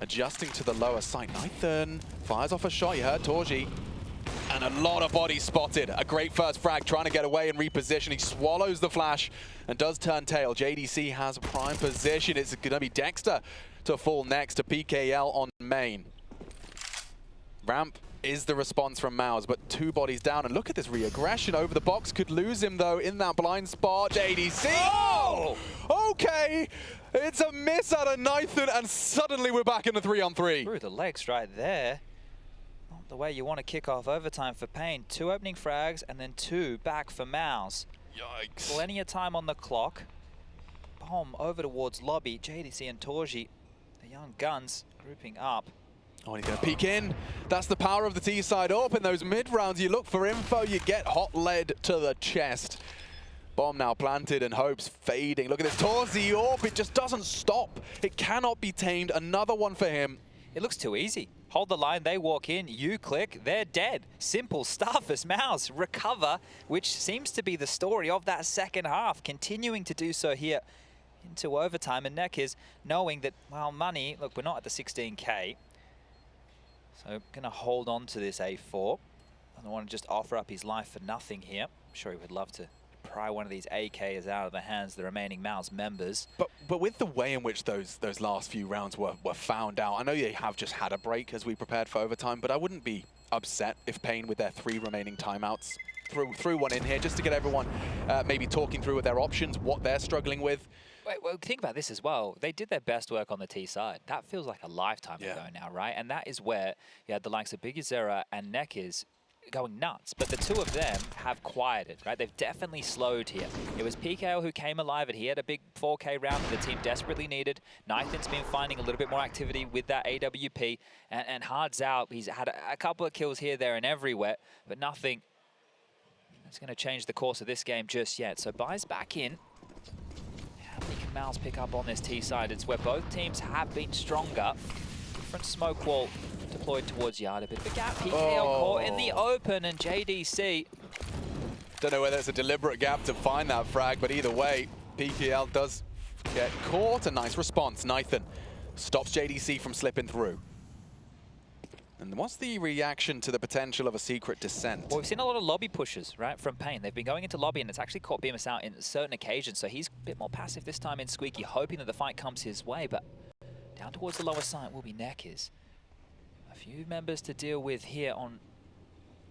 adjusting to the lower side. nython fires off a shot. You heard torzsi. And a lot of bodies spotted. A great first frag, trying to get away and reposition. He swallows the flash and does turn tail. JDC has prime position. It's going to be Dexter to fall next to PKL on main. Ramp is the response from MOUZ, but 2 bodies down. And look at this re-aggression over the box. Could lose him, though, in that blind spot. JDC! Oh! Okay! It's a miss out of nython, and suddenly we're back in the 3-on-3. Through the legs right there. Not the way you want to kick off overtime for paiN. 2 opening frags, and then 2 back for MOUZ. Yikes. Plenty of time on the clock. Bomb over towards lobby. JDC and torzsi, the young guns, grouping up. Oh, and he's going to peek in. That's the power of the T side up. In those mid rounds, you look for info, you get hot lead to the chest. Bomb now planted and hopes fading. Look at this torzsi AWP. It just doesn't stop. It cannot be tamed. Another one for him. It looks too easy. Hold the line, they walk in, you click, they're dead. Simple stuff as MOUZ recover, which seems to be the story of that second half, continuing to do so here into overtime. And NEKiZ knowing that, well, money, look, we're not at the 16K. So going to hold on to this A4. Doesn't want to just offer up his life for nothing here. I'm sure he would love to pry one of these AKs out of the hands of the remaining MOUZ members. But with the way in which those last few rounds were found out, I know they have just had a break as we prepared for overtime, but I wouldn't be upset if paiN, with their 3 remaining timeouts, threw one in here just to get everyone maybe talking through their options, what they're struggling with. Wait, well, think about this as well. They did their best work on the T side. That feels like a lifetime ago now, right? And that is where you had the likes of biguzera and NEKiZ going nuts. But the two of them have quieted, right? They've definitely slowed here. It was PKL who came alive, and he had a big 4K round that the team desperately needed. Nython's been finding a little bit more activity with that AWP. And Hard's out. He's had a couple of kills here, there, and everywhere, but nothing that's going to change the course of this game just yet. So Bai's back in. How many can MOUZ pick up on this T side? It's where both teams have been stronger. Different smoke wall deployed towards Yard. A bit of a gap. PKL caught in the open, and JDC. Don't know whether it's a deliberate gap to find that frag, but either way, PKL does get caught. A nice response. Nython stops JDC from slipping through. And what's the reaction to the potential of a secret descent? Well, we've seen a lot of lobby pushes, right, from paiN. They've been going into lobby, and it's actually caught Bemis out in certain occasions, so he's a bit more passive this time in Squeaky, hoping that the fight comes his way, but down towards the lower side will be NEKiZ. A few members to deal with here on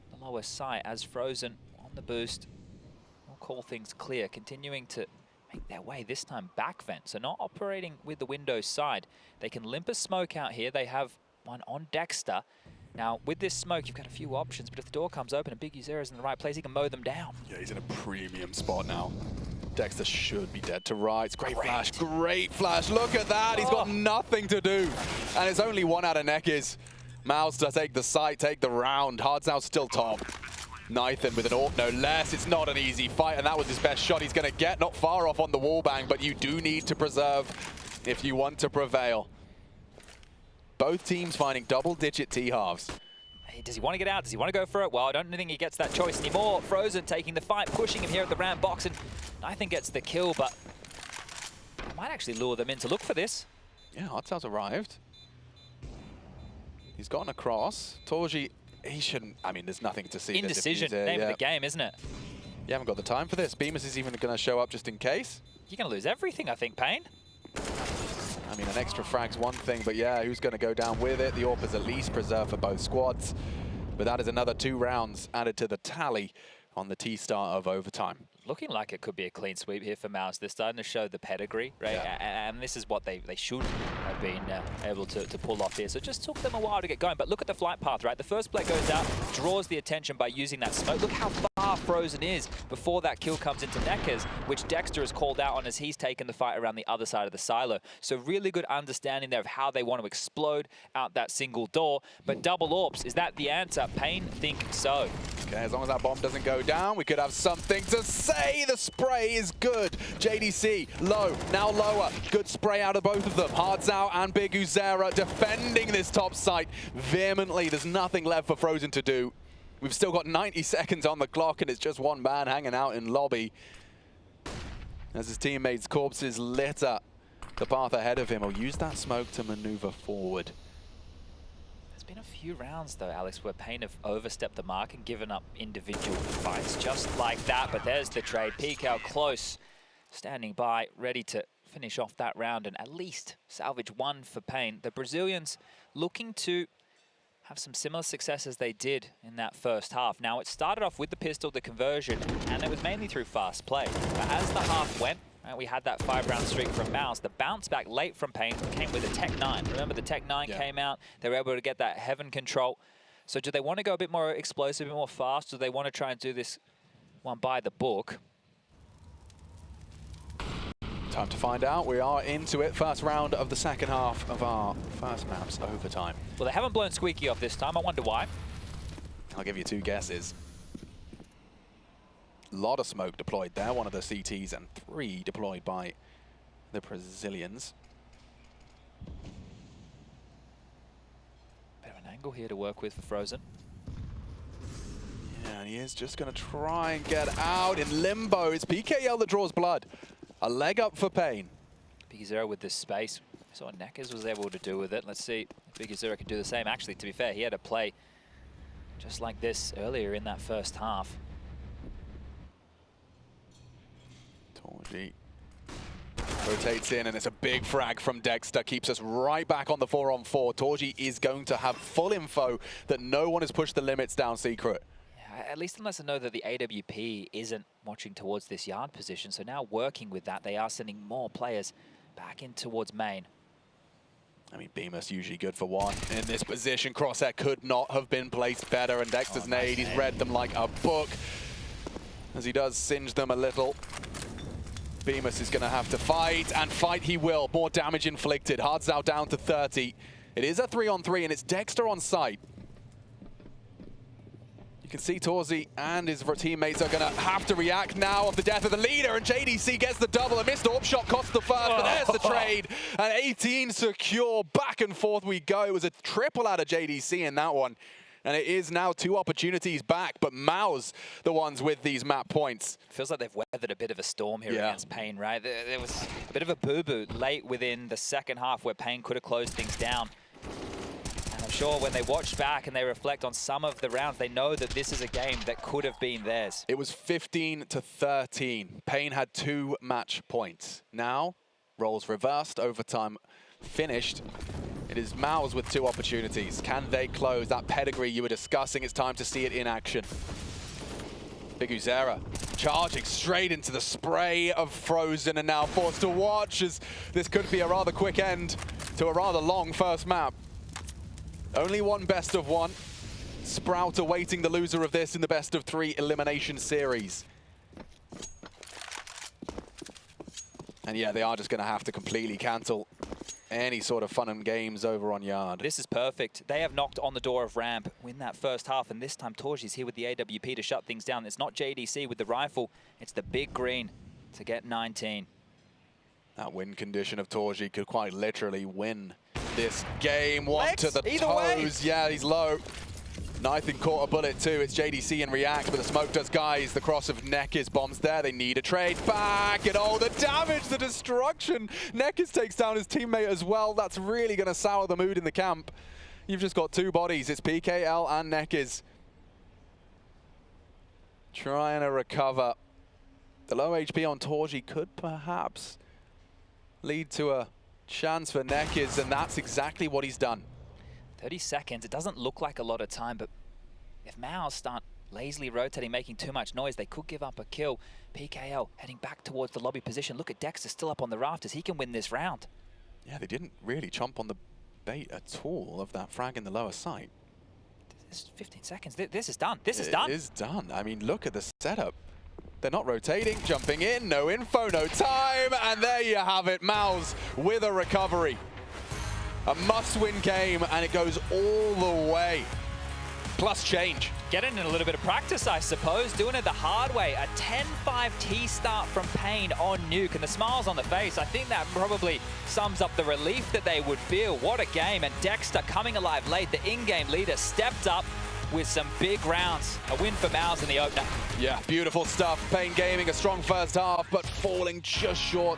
the lower side as Frozen on the boost will call things clear, continuing to make their way, this time back vent, so not operating with the Windows side. They can limp a smoke out here. They have one on Dexter. Now, with this smoke, you've got a few options, but if the door comes open and biguzera's in the right place, he can mow them down. Yeah, he's in a premium spot now. Dexter should be dead to rights. Great flash, great flash. Look at that, he's got nothing to do. And it's only one out of NEKiZ. MOUZ to take the site, take the round. Hard's now still top. Nython with an AWP, no less. It's not an easy fight, and that was his best shot he's gonna get. Not far off on the wallbang, but you do need to preserve if you want to prevail. Both teams finding double-digit T-halves. Hey, does he want to get out? Does he want to go for it? Well, I don't think he gets that choice anymore. Frozen taking the fight, pushing him here at the ramp box, and Nython gets the kill, but I might actually lure them in to look for this. Yeah, Hard's arrived. He's gotten across. torzsi, he shouldn't, I mean, there's nothing to see. Indecision, name of the game, isn't it? You haven't got the time for this. Bemis is even going to show up just in case. You're going to lose everything, I think, paiN. I mean, an extra frag's one thing, but yeah, who's going to go down with it? The AWP is at least preserved for both squads. But that is another 2 rounds added to the tally on the T-start of overtime. Looking like it could be a clean sweep here for MOUZ. They're starting to show the pedigree, right? Yeah. And this is what they should have been able to pull off here. So it just took them a while to get going. But look at the flight path, right? The first play goes out, draws the attention by using that smoke. Look how far Frozen is before that kill comes into NEKiZ, which Dexter is called out on as he's taken the fight around the other side of the silo. So really good understanding there of how they want to explode out that single door. But double AWPs, is that the answer? paiN think so. Okay, as long as that bomb doesn't go down, we could have something to say. The spray is good. JDC, low, now lower. Good spray out of both of them. Hard's out and biguzera defending this top site vehemently. There's nothing left for Frozen to do. We've still got 90 seconds on the clock, and it's just one man hanging out in lobby. As his teammates' corpses litter the path ahead of him, he'll use that smoke to maneuver forward. Been a few rounds though, Alex, where paiN have overstepped the mark and given up individual fights just like that. But there's the trade. PKL close, standing by, ready to finish off that round and at least salvage one for paiN. The Brazilians looking to have some similar success as they did in that first half. Now, it started off with the pistol, the conversion, and it was mainly through fast play. But as the half went, we had that 5-round streak from MOUZ. The bounce back late from paiN came with a Tech 9. Remember, the Tech 9 came out. They were able to get that heaven control. So do they want to go a bit more explosive, a bit more fast? Do they want to try and do this one by the book? Time to find out. We are into it. First round of the second half of our first map's overtime. Well, they haven't blown Squeaky off this time. I wonder why. I'll give you 2 guesses. Lot of smoke deployed there, one of the CTs, and 3 deployed by the Brazilians. Bit of an angle here to work with for Frozen. Yeah, and he is just going to try and get out in limbo. It's PKL that draws blood. A leg up for paiN. biguzera with this space. So what NEKiZ was able to do with it. Let's see if biguzera can do the same. Actually, to be fair, he had a play just like this earlier in that first half. torzsi rotates in, and it's a big frag from Dexter. Keeps us right back on the 4-on-4. torzsi is going to have full info that no one has pushed the limits down secret. at least it lets them know that the AWP isn't watching towards this yard position. So now working with that, they are sending more players back in towards main. I mean, Beamer's usually good for one. In this position, Crosshair could not have been placed better, and Dexter's nade, he's read them like a book. As he does singe them a little. Bemis is going to have to fight, and fight he will. More damage inflicted. Hard's now down to 30. It is a 3-on-3, and it's Dexter on site. You can see torzsi and his teammates are going to have to react now of the death of the leader, and JDC gets the double. A missed AWP shot costs the first, but there's the trade. And 18 secure. Back and forth we go. It was a triple out of JDC in that one. And it is now 2 opportunities back, but MOUZ the ones with these map points. Feels like they've weathered a bit of a storm here against paiN, right? There was a bit of a boo-boo late within the second half where paiN could have closed things down. And I'm sure when they watch back and they reflect on some of the rounds, they know that this is a game that could have been theirs. It was 15-13. paiN had 2 match points. Now, roles reversed, overtime finished. It is MOUZ with 2 opportunities. Can they close that pedigree you were discussing? It's time to see it in action. biguzera charging straight into the spray of Frozen, and now forced to watch as this could be a rather quick end to a rather long first map. Only one best of 1. Sprout awaiting the loser of this in the best of 3 elimination series. And yeah, they are just going to have to completely cancel any sort of fun and games over on yard. This is perfect. They have knocked on the door of ramp in that first half, and this time torzsi's here with the AWP to shut things down. It's not JDC with the rifle, it's the big green to get 19. That win condition of torzsi could quite literally win this game. One Legs, to the either toes. way. Yeah, he's low. nython caught a bullet too. It's JDC in react, but the smoke does guys. The cross of NEKiZ bombs there. They need a trade back, and oh, the damage, the destruction. NEKiZ takes down his teammate as well. That's really going to sour the mood in the camp. You've just got 2 bodies. It's PKL and NEKiZ trying to recover. The low HP on torzsi could perhaps lead to a chance for NEKiZ, and that's exactly what he's done. 30 seconds, it doesn't look like a lot of time, but if MOUZ start lazily rotating, making too much noise, they could give up a kill. PKL heading back towards the lobby position. Look at Dexter still up on the rafters. He can win this round. Yeah, they didn't really chomp on the bait at all of that frag in the lower site. This is 15 seconds. This is done. This is done. It is done. I mean, look at the setup. They're not rotating, jumping in, no info, no time, and there you have it. MOUZ with a recovery. A must-win game, and it goes all the way. Plus change. Getting in a little bit of practice, I suppose. Doing it the hard way. A 10-5 T start from paiN on Nuke, and the smiles on the face. I think that probably sums up the relief that they would feel. What a game, and Dexter coming alive late. The in-game leader stepped up with some big rounds. A win for MOUZ in the opener. Yeah, beautiful stuff. paiN Gaming, a strong first half, but falling just short.